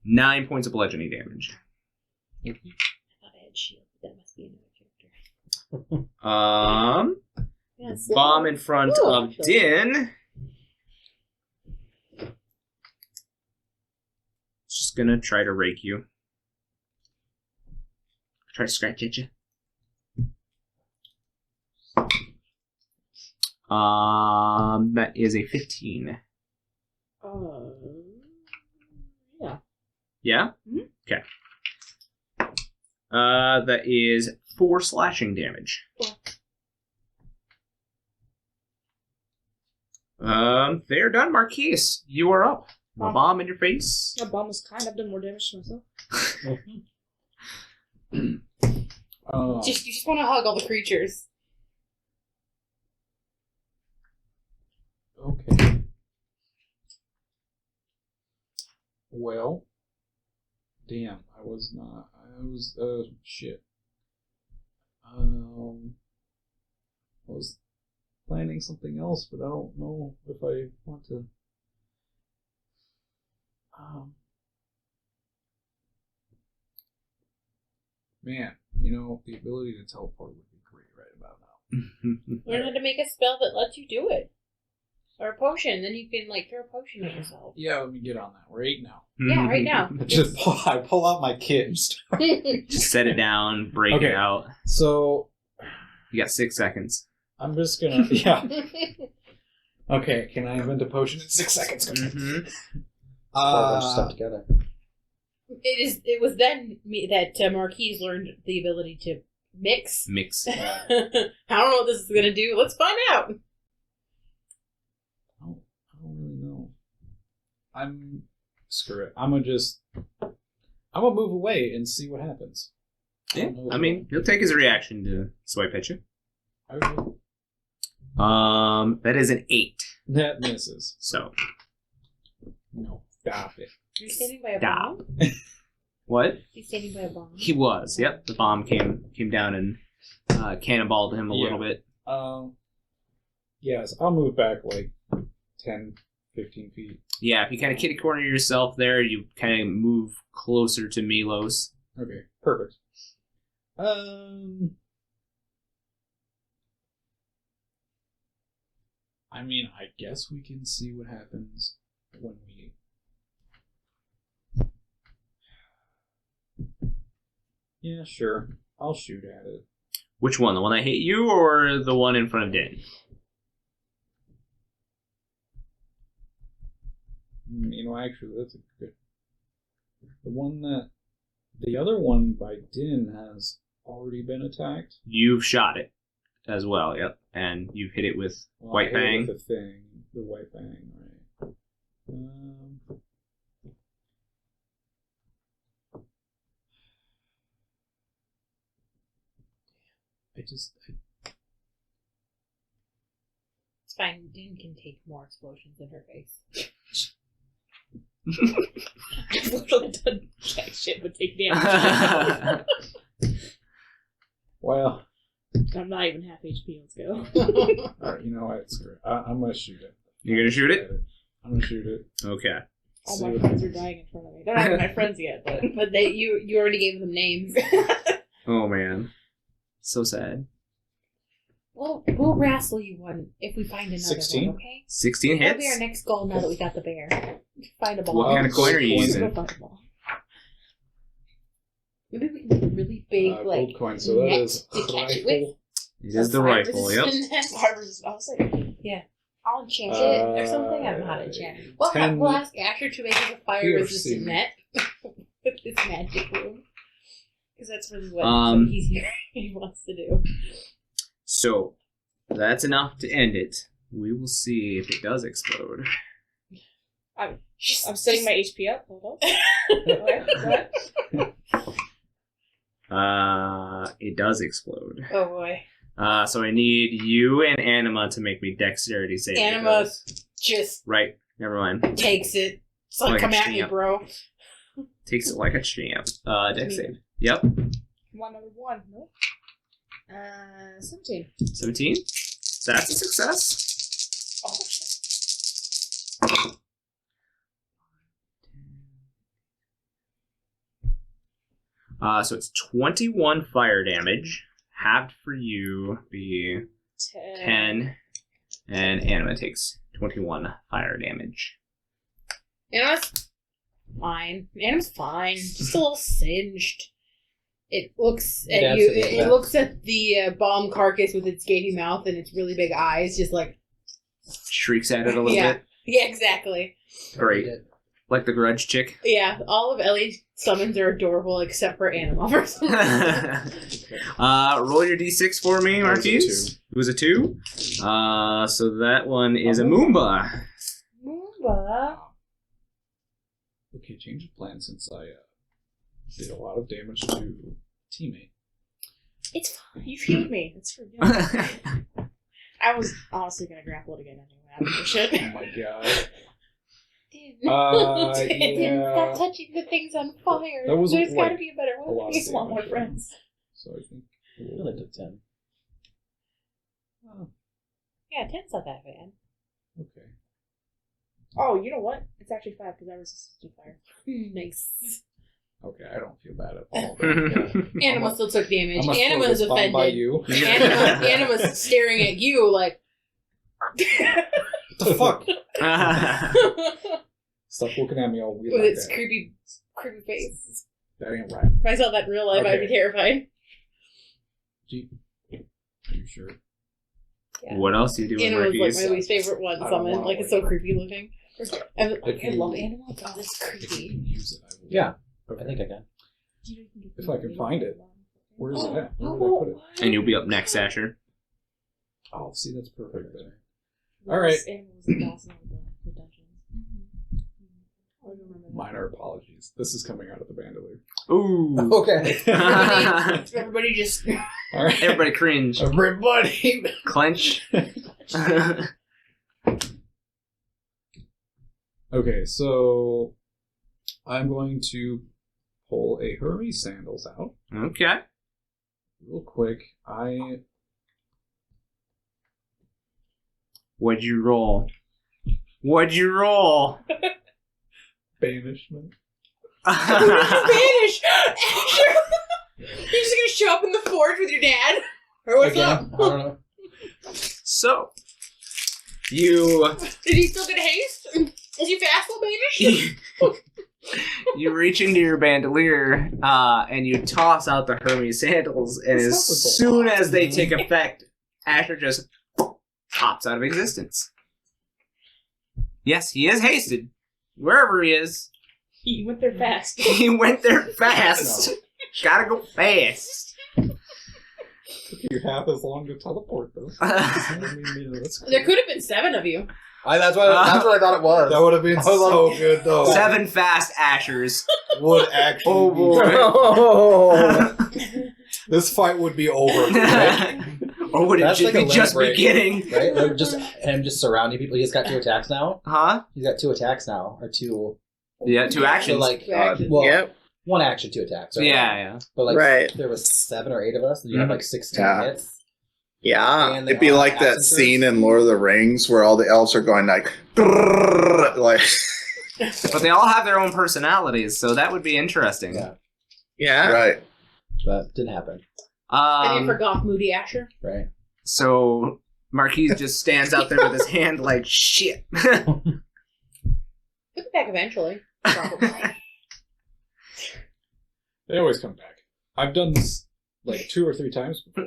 Speaker 1: 9 points of bludgeoning damage.
Speaker 4: I thought I had shield. That must be another character. Yeah, slow.
Speaker 1: Bomb in front
Speaker 4: Ooh,
Speaker 1: of
Speaker 4: actually.
Speaker 1: Din. Just gonna try to rake you. Try to scratch at you. That is a 15.
Speaker 4: Yeah.
Speaker 1: Yeah?
Speaker 4: Mhm.
Speaker 1: Okay. That is 4 slashing damage. They're done. Marquies, you are up. A bomb in your face.
Speaker 6: A bomb was kind of done more damage to myself.
Speaker 4: You just want to hug all the creatures.
Speaker 3: Okay. Well, damn, I was shit. I was planning something else, but I don't know if I want to. Man, the ability to teleport would be great right about now.
Speaker 4: Learn how to make a spell that lets you do it. Or a potion, then you can throw a potion at yourself.
Speaker 3: Yeah, let me get on that. We're 8 now.
Speaker 4: Yeah, right now.
Speaker 3: I pull out my kit and start.
Speaker 1: Just set it down, break it out.
Speaker 3: So
Speaker 1: You got 6 seconds.
Speaker 3: I'm just gonna Okay, can I invent a potion in 6 seconds?
Speaker 1: Mm-hmm.
Speaker 7: Stuff together.
Speaker 4: It was then that Marquies learned the ability to mix.
Speaker 1: Mix.
Speaker 4: I don't know what this is gonna do. Let's find out.
Speaker 3: I don't really know. Screw it. I'm gonna move away and see what happens.
Speaker 1: Yeah, I mean, he'll take his reaction to swipe at you.
Speaker 3: Okay.
Speaker 1: That is an 8.
Speaker 3: That misses.
Speaker 1: So.
Speaker 3: No, stop it.
Speaker 4: You're standing by a
Speaker 1: Stop.
Speaker 4: bomb?
Speaker 1: What?
Speaker 4: He's standing by a bomb.
Speaker 1: He was. Yep. The bomb came down and cannonballed him a little bit.
Speaker 3: Yes, I'll move back 10, 15 feet.
Speaker 1: Yeah, if you kind of kitty corner yourself there, you kind of move closer to Milos.
Speaker 3: Okay, perfect. I mean, I guess we can see what happens when we... Yeah, sure. I'll shoot at it.
Speaker 1: Which one? The one that hit you or the one in front of Din?
Speaker 3: Actually, that's a good... The other one by Din has already been attacked.
Speaker 1: You've shot it as well, yep. And you've hit it with White Fang.
Speaker 3: The White Fang, right.
Speaker 4: It's fine. Din can take more explosions in her face. I've literally done jack shit but take damage.
Speaker 3: Well,
Speaker 6: I'm not even half HP. Let's go.
Speaker 3: Alright, you know what? Screw it. I'm gonna shoot it.
Speaker 1: You're gonna shoot it?
Speaker 3: I'm gonna shoot it.
Speaker 1: Okay.
Speaker 6: All my friends are dying in front of me. They're not even my friends yet, but
Speaker 4: you already gave them names.
Speaker 1: Oh man. So sad.
Speaker 4: We'll wrestle you one if we find another
Speaker 3: 16?
Speaker 4: one, okay?
Speaker 1: 16
Speaker 4: That'll
Speaker 1: hits?
Speaker 4: be our next goal now that we got the bear. Find a ball.
Speaker 1: What kind of coin are you
Speaker 6: let's
Speaker 1: using?
Speaker 6: go find a ball.
Speaker 4: Maybe we can get a really big,
Speaker 3: Gold coin, so that
Speaker 4: net
Speaker 3: is
Speaker 4: to catch it with.
Speaker 1: It is the rifle, yep.
Speaker 4: Yeah. I'll enchant it or something. I don't know how to enchant. We'll ask Asher to make us a fire-resistant
Speaker 3: piercing.
Speaker 4: net with this magic room. Because that's really what he wants to do.
Speaker 1: So, that's enough to end it. We will see if it does explode.
Speaker 6: I'm setting my HP up. Hold on.
Speaker 1: It does explode.
Speaker 4: Oh boy.
Speaker 1: So I need you and Anima to make me dexterity save.
Speaker 4: Anima just
Speaker 1: Right, never mind.
Speaker 4: takes it. It's like,
Speaker 1: Like
Speaker 4: come
Speaker 1: a
Speaker 4: at me,
Speaker 1: champ.
Speaker 4: bro.
Speaker 1: Takes it like a champ. Dex save. Yep.
Speaker 6: One other one. Nope. 17.
Speaker 1: 17. That's a success.
Speaker 6: Oh, shit.
Speaker 1: So it's 21 fire damage. Halved for you be 10. And Anima takes 21 fire damage.
Speaker 4: Anima's fine. Anima's fine. Just a little singed. It looks at
Speaker 7: That's
Speaker 4: you.
Speaker 7: a bit
Speaker 4: It
Speaker 7: bad.
Speaker 4: looks at the bomb carcass with its gaping mouth and its really big eyes, just like
Speaker 1: Shrieks at it a little
Speaker 4: Yeah.
Speaker 1: bit.
Speaker 4: yeah, exactly.
Speaker 1: Great. Like the grudge chick.
Speaker 4: Yeah, all of Ellie's summons are adorable except for Anima for some reason.
Speaker 1: Roll your d6 for me, Marquies. It was a 2. So that one is a Moomba.
Speaker 4: Moomba.
Speaker 3: Okay, change of plan since I did a lot of damage to teammate.
Speaker 6: It's fine. You healed me. It's for good. I was honestly gonna grapple it again anyway. I don't give a shit.
Speaker 3: Oh my god.
Speaker 6: Dude.
Speaker 4: Stop touching the things on fire.
Speaker 3: That was,
Speaker 4: There's
Speaker 3: like,
Speaker 4: gotta be a better
Speaker 3: a
Speaker 4: way.
Speaker 3: lot of
Speaker 6: He's a lot more
Speaker 3: damage.
Speaker 6: friends.
Speaker 3: So I think.
Speaker 7: I only took 10.
Speaker 3: Oh,
Speaker 4: Yeah, 10's not that bad.
Speaker 3: okay.
Speaker 6: Oh, you know what? It's actually 5 because I resisted fire.
Speaker 4: Nice.
Speaker 3: Okay, I don't feel bad at all.
Speaker 4: Anima still took damage.
Speaker 3: I'm gonna
Speaker 4: Anima's
Speaker 3: throw this bomb by
Speaker 4: offended.
Speaker 3: you.
Speaker 4: Anima's staring at you like.
Speaker 3: What the fuck? Stop looking at me all weird
Speaker 4: With
Speaker 3: like
Speaker 4: its
Speaker 3: that.
Speaker 4: creepy face.
Speaker 3: That ain't right.
Speaker 4: If I saw that in real life, I'd be
Speaker 3: Okay.
Speaker 4: terrified.
Speaker 3: Gee, are you sure?
Speaker 4: Yeah.
Speaker 1: What else do you do in
Speaker 4: Anima's like
Speaker 1: Marquies?
Speaker 4: my least favorite one
Speaker 3: I don't
Speaker 4: summoned.
Speaker 3: wanna
Speaker 4: Like it's
Speaker 3: like
Speaker 4: so creepy looking. I
Speaker 3: If
Speaker 4: love
Speaker 3: you-
Speaker 4: Anima, but it's
Speaker 3: If you
Speaker 4: creepy.
Speaker 3: can use it, I will.
Speaker 7: Yeah,
Speaker 3: Okay.
Speaker 7: I think I can.
Speaker 3: If I can find it. Where is it at? Where did I put it?
Speaker 1: And you'll be up next, Asher.
Speaker 3: Oh, see, that's perfect then. All right.
Speaker 6: Animals the boss of the dungeons. I don't remember that.
Speaker 3: Minor apologies. This is coming out of the bandolier.
Speaker 1: Ooh.
Speaker 7: Okay.
Speaker 4: Everybody just.
Speaker 3: All right.
Speaker 1: Everybody cringe.
Speaker 3: Everybody.
Speaker 1: Clench.
Speaker 3: Okay, so I'm going to pull a Hermes sandals out
Speaker 1: Okay.
Speaker 3: real quick.
Speaker 1: What'd you roll? What'd you roll?
Speaker 3: Banishment.
Speaker 4: Spanish! Asher! You're just gonna show up in the forge with your dad? Or what's
Speaker 7: Again,
Speaker 4: up?
Speaker 7: I don't know.
Speaker 1: So, you
Speaker 4: Did he still get haste? Is he fast while banished?
Speaker 1: you reach into your bandolier and you toss out the Hermes sandals, and
Speaker 3: This
Speaker 1: as
Speaker 3: stuff is a
Speaker 1: soon
Speaker 3: lot.
Speaker 1: as they take effect, Asher just pops out of existence. Yes, he is hasted. Wherever he is,
Speaker 6: He went there fast.
Speaker 1: he went there fast. Gotta go fast.
Speaker 3: Took you half as long to teleport though. I mean, that's cool.
Speaker 4: There could have been 7 of you.
Speaker 7: That's what I thought it was.
Speaker 3: That would have been
Speaker 7: I was
Speaker 3: so good though.
Speaker 1: 7 fast Ashers.
Speaker 3: Would actually.
Speaker 1: Oh,
Speaker 3: be
Speaker 1: boy.
Speaker 3: great.
Speaker 5: Oh.
Speaker 3: This fight would be over. Right?
Speaker 1: Or would it
Speaker 7: That's
Speaker 1: just
Speaker 7: like
Speaker 1: be
Speaker 7: a
Speaker 1: just
Speaker 7: limit break.
Speaker 1: beginning?
Speaker 7: Right? Like just him just surrounding people. He's got 2 attacks now.
Speaker 1: Huh?
Speaker 7: He's got 2 attacks now, or 2.
Speaker 1: Yeah, 2
Speaker 7: So
Speaker 1: actions.
Speaker 7: like,
Speaker 4: Actions.
Speaker 7: well,
Speaker 5: Yep.
Speaker 7: 1 action, 2 attacks. Right?
Speaker 1: Yeah.
Speaker 7: But like,
Speaker 5: Right.
Speaker 7: there was 7 or 8 of us, and you have like 16
Speaker 2: Yeah.
Speaker 7: hits.
Speaker 5: Yeah.
Speaker 7: And they
Speaker 2: It'd be
Speaker 7: all
Speaker 2: like
Speaker 7: have
Speaker 2: that
Speaker 7: accent
Speaker 2: scene
Speaker 7: surge.
Speaker 2: in Lord of the Rings where all the elves are going like, like
Speaker 1: But they all have their own personalities, so that would be interesting.
Speaker 7: Yeah.
Speaker 5: Yeah.
Speaker 2: right.
Speaker 7: But didn't happen.
Speaker 4: And you forgot Moody Asher.
Speaker 7: Right?
Speaker 1: So Marquise just stands out there with his hand like, shit.
Speaker 4: He'll be back eventually. Probably.
Speaker 3: They always come back. I've done this like 2 or 3 times before.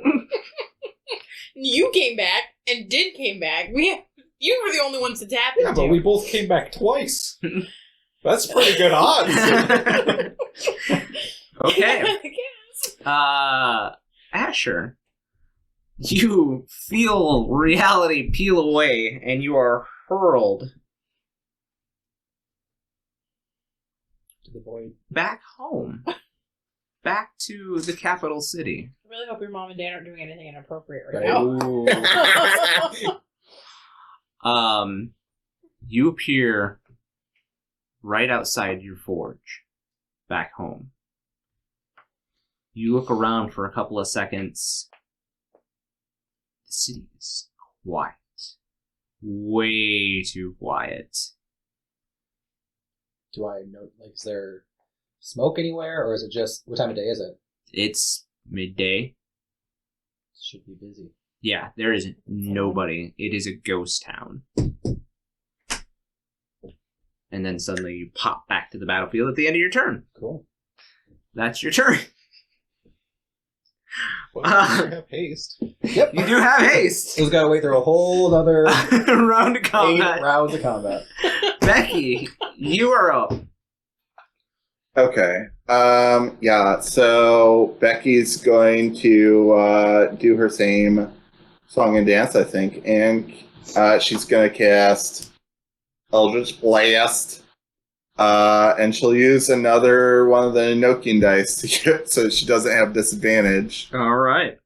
Speaker 4: You came back and Din came back. You were the only ones that's happened
Speaker 3: Yeah,
Speaker 4: to.
Speaker 3: but we both came back twice. That's pretty good odds.
Speaker 1: Okay.
Speaker 4: I guess.
Speaker 1: Asher, you feel reality peel away, and you are hurled
Speaker 7: To the void.
Speaker 1: back home. Back to the capital city.
Speaker 4: I really hope your mom and dad aren't doing anything inappropriate right
Speaker 7: Right.
Speaker 4: now.
Speaker 1: You appear right outside your forge, back home. You look around for a couple of seconds. The city is quiet. Way too quiet.
Speaker 7: Do I know? Like, is there smoke anywhere, or is it just what time of day is it?
Speaker 1: It's midday.
Speaker 7: Should be busy.
Speaker 1: Yeah, there is nobody. It is a ghost town. And then suddenly you pop back to the battlefield at the end of your turn.
Speaker 7: Cool.
Speaker 1: That's your turn.
Speaker 3: Well, you have haste.
Speaker 7: Yep.
Speaker 1: You do have haste.
Speaker 7: We've got to wait through a whole other
Speaker 1: Round of
Speaker 7: 8
Speaker 1: combat.
Speaker 7: rounds of combat.
Speaker 1: Becky, you are up.
Speaker 2: Okay. Yeah. So Becky's going to do her same Song and Dance, I think, and she's going to cast Eldritch Blast, and she'll use another one of the Enochian dice to get, so she doesn't have disadvantage.
Speaker 1: All right.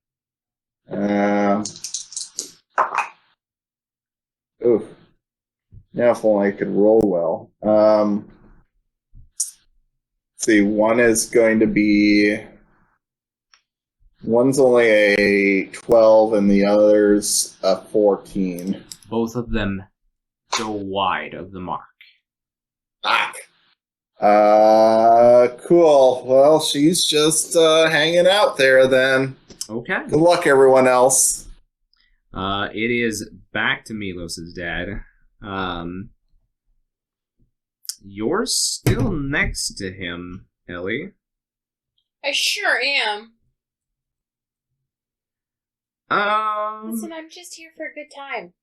Speaker 2: Oof. Now if only I could roll well. See, one's only a 12 and the other's a 14.
Speaker 1: Both of them go wide of the mark.
Speaker 2: Cool. Well, she's just hanging out there then.
Speaker 1: Okay.
Speaker 2: Good luck, everyone else.
Speaker 1: It is back to Milos's dad. You're still next to him, Ellie.
Speaker 4: I sure am. Listen, I'm just here for a good time.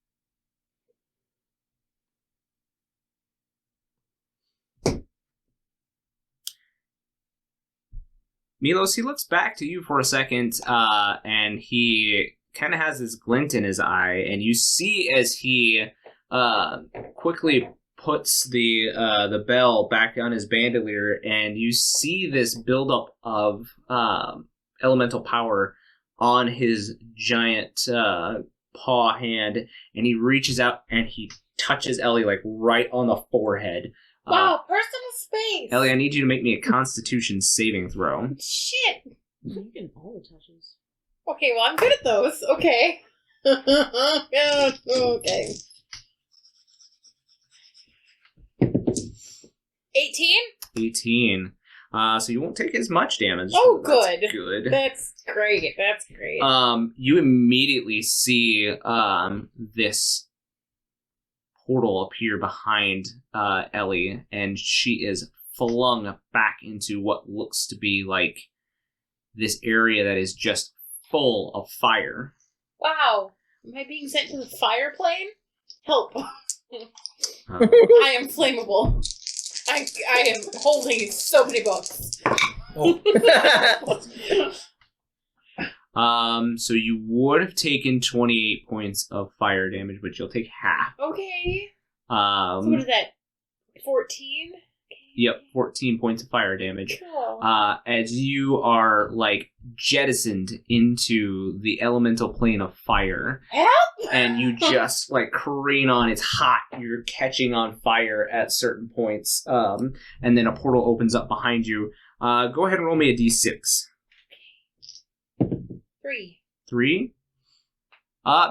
Speaker 1: Milos, he looks back to you for a second, and he kind of has this glint in his eye, and you see as he quickly puts the bell back on his bandolier, and you see this buildup of elemental power on his giant paw hand, and he reaches out and he touches Ellie like right on the forehead.
Speaker 4: Wow, personal space!
Speaker 1: Ellie, I need you to make me a Constitution saving throw.
Speaker 4: Shit!
Speaker 6: You get all the touches.
Speaker 4: Okay, well, I'm good at those. Okay. Okay. 18?
Speaker 1: 18. So you won't take as much damage.
Speaker 4: Oh,
Speaker 1: That's
Speaker 4: good.
Speaker 1: Good.
Speaker 4: That's great. That's great.
Speaker 1: You immediately see this portal appear behind Ellie, and she is flung back into what looks to be like this area that is just full of fire.
Speaker 4: Wow. Am I being sent to the fire plane? Help. I am flammable. I am holding so many books.
Speaker 1: So you would have taken 28 points of fire damage, but you'll take half.
Speaker 4: Okay. So what is that? 14?
Speaker 1: Yep, 14 points of fire damage.
Speaker 4: Cool.
Speaker 1: As you are, like, jettisoned into the elemental plane of fire.
Speaker 4: Help!
Speaker 1: And you just, like, careen on. It's hot. You're catching on fire at certain points. And then a portal opens up behind you. Go ahead and roll me a d6.
Speaker 4: 3.
Speaker 1: 3?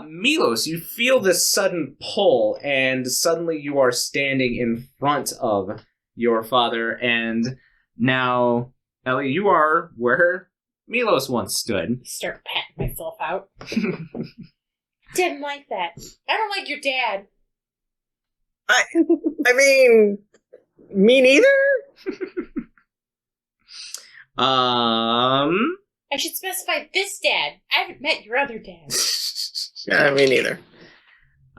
Speaker 1: Milos, you feel this sudden pull, and suddenly you are standing in front of your father, and now, Ellie, you are where Milos once stood.
Speaker 4: Start patting myself out. Didn't like that. I don't like your dad.
Speaker 5: I mean, me neither?
Speaker 4: I should specify this dad. I haven't met your other dad.
Speaker 5: Yeah, me neither.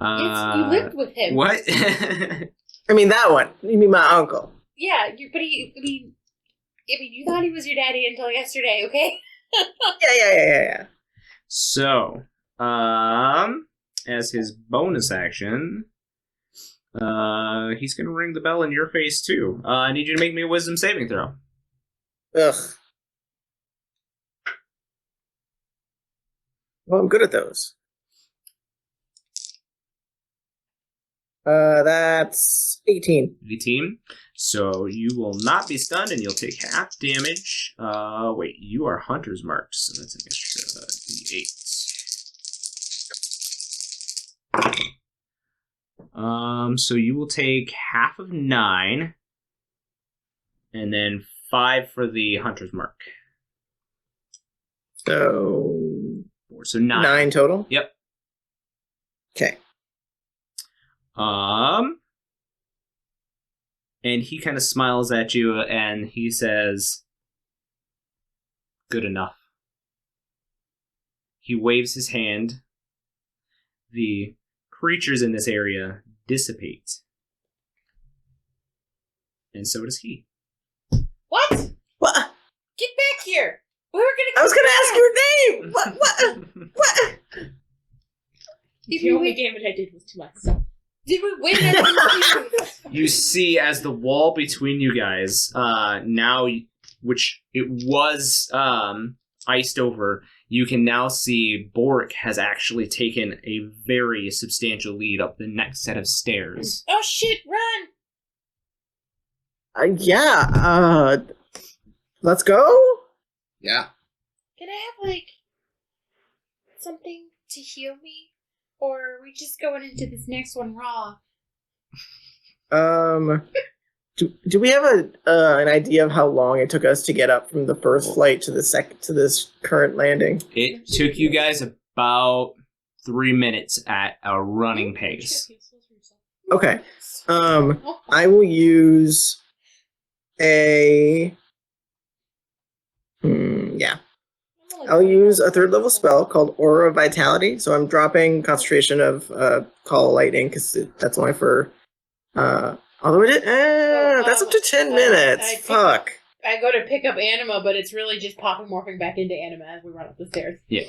Speaker 4: You lived with him.
Speaker 1: What?
Speaker 5: I mean, that one. You mean my uncle?
Speaker 4: Yeah, but you thought he was your daddy until yesterday, okay?
Speaker 5: Yeah.
Speaker 1: So, as his bonus action, he's gonna ring the bell in your face too. I need you to make me a wisdom saving throw.
Speaker 5: Ugh. Well, I'm good at those. That's 18.
Speaker 1: 18. So you will not be stunned, and you'll take half damage. Wait, you are Hunter's marked, so that's an extra d8. So you will take half of 9, and then 5 for the Hunter's mark. So 9.
Speaker 5: 9 total?
Speaker 1: Yep.
Speaker 5: Okay.
Speaker 1: And he kind of smiles at you, and he says, "Good enough." He waves his hand. The creatures in this area dissipate. And so does he.
Speaker 4: What?
Speaker 5: What?
Speaker 4: Get back here! We were gonna.
Speaker 5: I was gonna ask your name! What?
Speaker 6: The only damage I did was to myself.
Speaker 4: Did we win? I'm confused.
Speaker 1: You see, as the wall between you guys, now, which it was iced over, you can now see Boric has actually taken a very substantial lead up the next set of stairs.
Speaker 4: Oh shit! Run!
Speaker 5: Let's go.
Speaker 2: Yeah.
Speaker 4: Can I have like something to heal me, or are we just going into this next one raw?
Speaker 5: Do we have an idea of how long it took us to get up from the first flight to this current landing?
Speaker 1: It took you guys about 3 minutes at a running pace.
Speaker 5: Okay. I will use a. I'll use a 3rd level spell called Aura of Vitality. So I'm dropping concentration of Call of Lightning because that's only for. Although that's up to 10 minutes. Fuck.
Speaker 4: I go to pick up Anima, but it's really just morphing back into Anima as we run up the stairs.
Speaker 1: Yeah.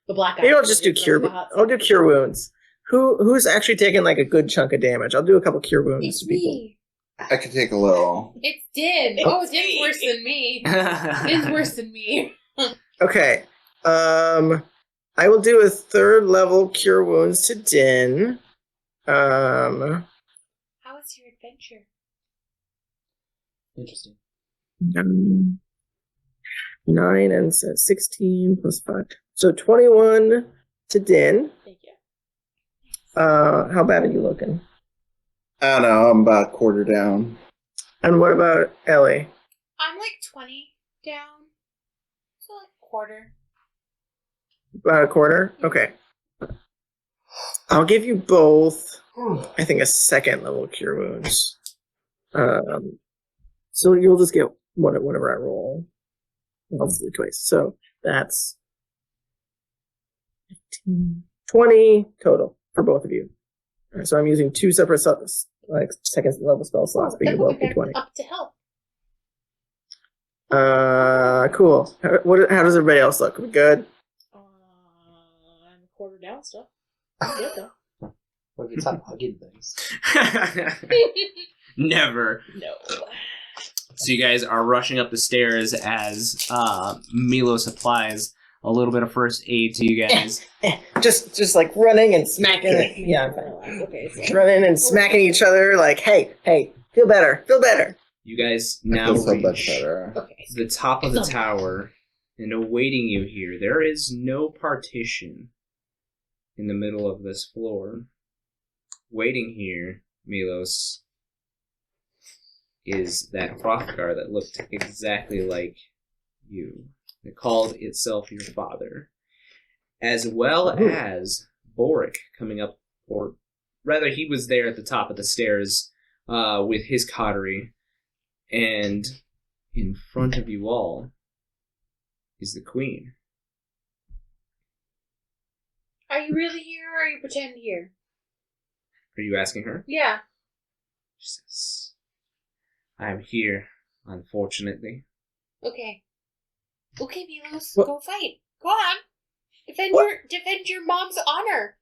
Speaker 4: The black eye.
Speaker 5: Maybe I'll just do cure. I'll do cure wounds. Who's actually taking like a good chunk of damage? I'll do a couple cure wounds
Speaker 4: It's
Speaker 5: to people.
Speaker 4: me.
Speaker 2: I could take a little.
Speaker 4: It's Din. Oh, Din's worse than me. Din's worse than me.
Speaker 5: Okay. I will do a 3rd level cure wounds to Din.
Speaker 4: How was your adventure?
Speaker 7: Interesting.
Speaker 5: 9 and 16 plus 5. So 21 to Din.
Speaker 6: Thank you.
Speaker 5: How bad are you looking?
Speaker 2: I don't know. I'm about a quarter down.
Speaker 5: And what about Ellie?
Speaker 4: I'm like 20 down. So like a quarter.
Speaker 5: About a quarter? Okay. I'll give you both, I think, a 2nd level cure wounds. So you'll just get whatever I roll. I'll just do it twice. So that's 15, 20 total for both of you. All right, so I'm using 2 separate 2nd level spell slots, but you both be 20.
Speaker 4: Up to help.
Speaker 5: Cool. How does everybody else look? We good?
Speaker 6: I'm a quarter down still. I'm good though.
Speaker 7: What if you stop hugging things?
Speaker 1: Never.
Speaker 6: No.
Speaker 1: So you guys are rushing up the stairs as Milos applies a little bit of first aid to you guys.
Speaker 5: Just like running and smacking it. Yeah, I'm fine.
Speaker 6: Okay.
Speaker 5: Just running and smacking each other like, hey, feel better.
Speaker 1: You guys
Speaker 2: I
Speaker 1: now
Speaker 2: feel so much
Speaker 1: reach
Speaker 2: better.
Speaker 4: Okay.
Speaker 1: the top of the tower, and awaiting you here, there is no partition in the middle of this floor. Waiting here, Milos, is that Hrothgar that looked exactly like you. It called itself your father. As well as Boric coming up, or rather he was there at the top of the stairs with his coterie, and in front of you all is the queen.
Speaker 4: Are you really here or are you pretend here?
Speaker 1: Are you asking her?
Speaker 4: Yeah.
Speaker 1: She says, I'm here, unfortunately.
Speaker 4: Okay. Okay, Milos,
Speaker 5: What?
Speaker 4: go fight. Go on. Defend your mom's honor.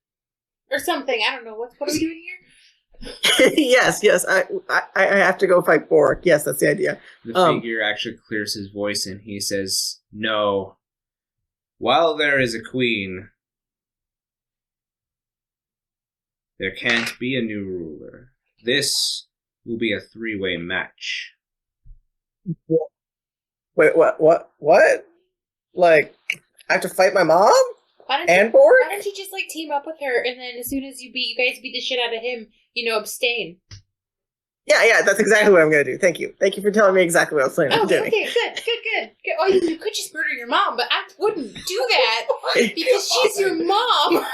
Speaker 4: Or something. I don't know. What are we doing here?
Speaker 5: yes. I have to go fight Boric. Yes, that's the idea.
Speaker 1: The figure actually clears his voice and he says, no. While there is a queen, there can't be a new ruler. This will be a 3-way match.
Speaker 5: Wait, what? Like, I have to fight my mom and Boric?
Speaker 4: Why don't you just like team up with her and then as soon as you guys beat the shit out of him, abstain.
Speaker 5: Yeah, that's exactly what I'm going to do. Thank you for telling me exactly what I was planning on doing.
Speaker 4: Okay, good. Oh, you could just murder your mom, but I wouldn't do that because she's your mom.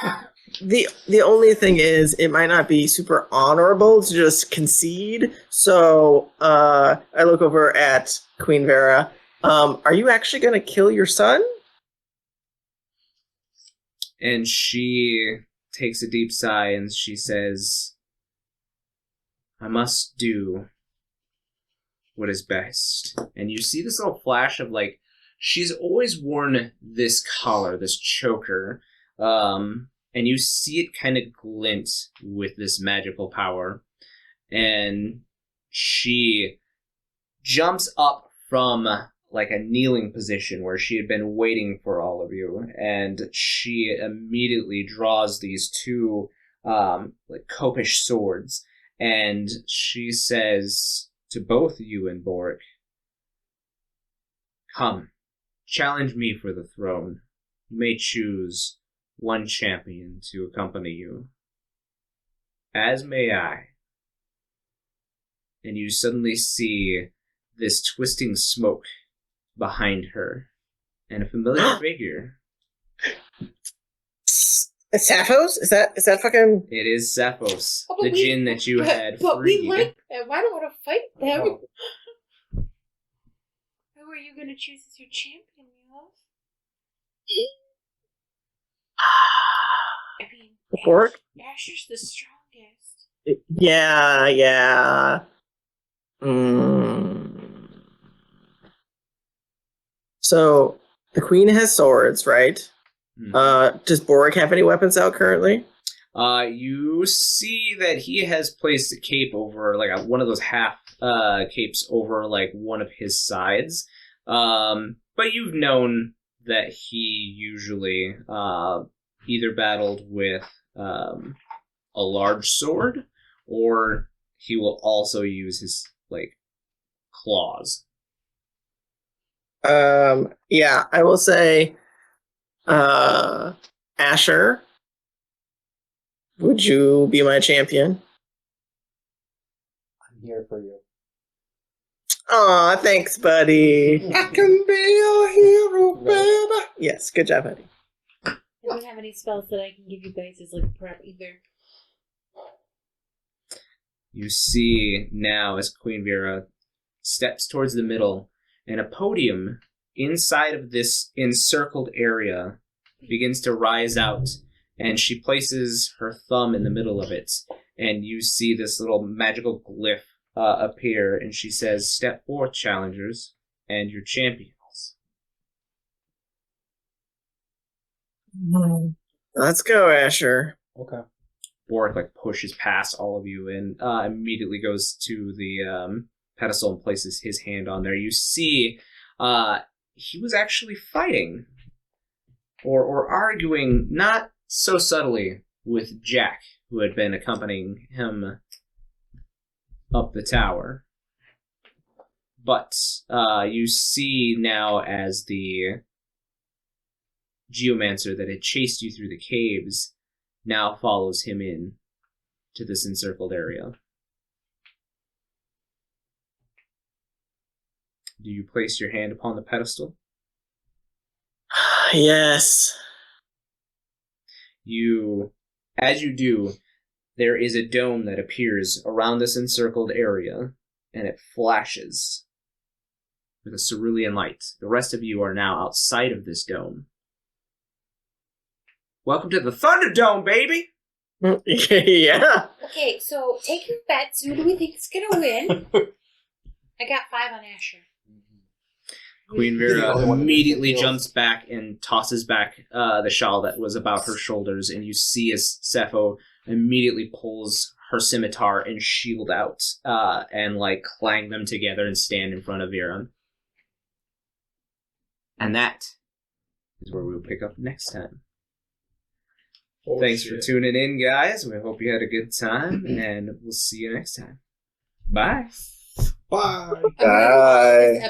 Speaker 5: The only thing is, it might not be super honorable to just concede. So I look over at Queen Vera. Are you actually going to kill your son?
Speaker 1: And she takes a deep sigh and she says, I must do what is best. And you see this little flash of she's always worn this collar, this choker, and you see it kind of glint with this magical power. And she jumps up from like a kneeling position where she had been waiting for all of you, and she immediately draws these two like copish swords, and she says to both you and Boric, "Come, challenge me for the throne. You may choose one champion to accompany you, as may I." And you suddenly see this twisting smoke behind her, and a familiar figure.
Speaker 5: Sappho's? Is that fucking?
Speaker 1: It is Sappho's,
Speaker 4: Oh, but
Speaker 1: the
Speaker 4: we-
Speaker 1: djinn that you had
Speaker 4: But
Speaker 1: freed.
Speaker 4: we like them. I don't want to fight them.
Speaker 7: Oh.
Speaker 4: Who are you going to choose as your champion, Milos? I mean,
Speaker 5: Boric?
Speaker 4: Asher's the strongest.
Speaker 5: Yeah. So the queen has swords, right? Does Boric have any weapons out currently?
Speaker 1: You see that he has placed a cape over, like one of those half capes over like one of his sides. But you've known that he usually either battled with a large sword, or he will also use his like claws.
Speaker 5: Yeah, I will say, Asher, would you be my champion?
Speaker 7: I'm here for you.
Speaker 5: Aw, thanks, buddy.
Speaker 2: I can be a hero,
Speaker 7: Right.
Speaker 2: baby.
Speaker 5: Yes, good job, buddy.
Speaker 4: I don't have any spells that I can give you guys as like prep either.
Speaker 1: You see now as Queen Vera steps towards the middle, and a podium inside of this encircled area begins to rise out, and she places her thumb in the middle of it, and you see this little magical glyph appear, and she says, "Step forth, challengers, and your champions."
Speaker 5: Let's go, Asher.
Speaker 7: Okay.
Speaker 1: Boric like pushes past all of you and immediately goes to the pedestal and places his hand on there. You see he was actually fighting or arguing, not so subtly, with Jack, who had been accompanying him up the tower. But you see now as the geomancer that had chased you through the caves now follows him in to this encircled area. Do you place your hand upon the pedestal?
Speaker 5: Yes.
Speaker 1: As you do, there is a dome that appears around this encircled area, and it flashes with a cerulean light. The rest of you are now outside of this dome. Welcome to the Thunderdome, baby!
Speaker 5: Yeah.
Speaker 4: Okay, so take your bets. Who do we think is gonna win? I got 5 on Asher.
Speaker 1: Queen
Speaker 7: You're the
Speaker 1: Vera
Speaker 7: only one that
Speaker 1: immediately
Speaker 7: feels-
Speaker 1: jumps back and tosses back the shawl that was about her shoulders, and you see as Sappho immediately pulls her scimitar and shield out and like clang them together and stand in front of Vera. And that is where we'll pick up next time.
Speaker 3: Oh,
Speaker 1: Thanks for
Speaker 3: shit.
Speaker 1: tuning in, guys. We hope you had a good time, and we'll see you next time. Bye.
Speaker 3: Bye.
Speaker 2: Bye.
Speaker 4: This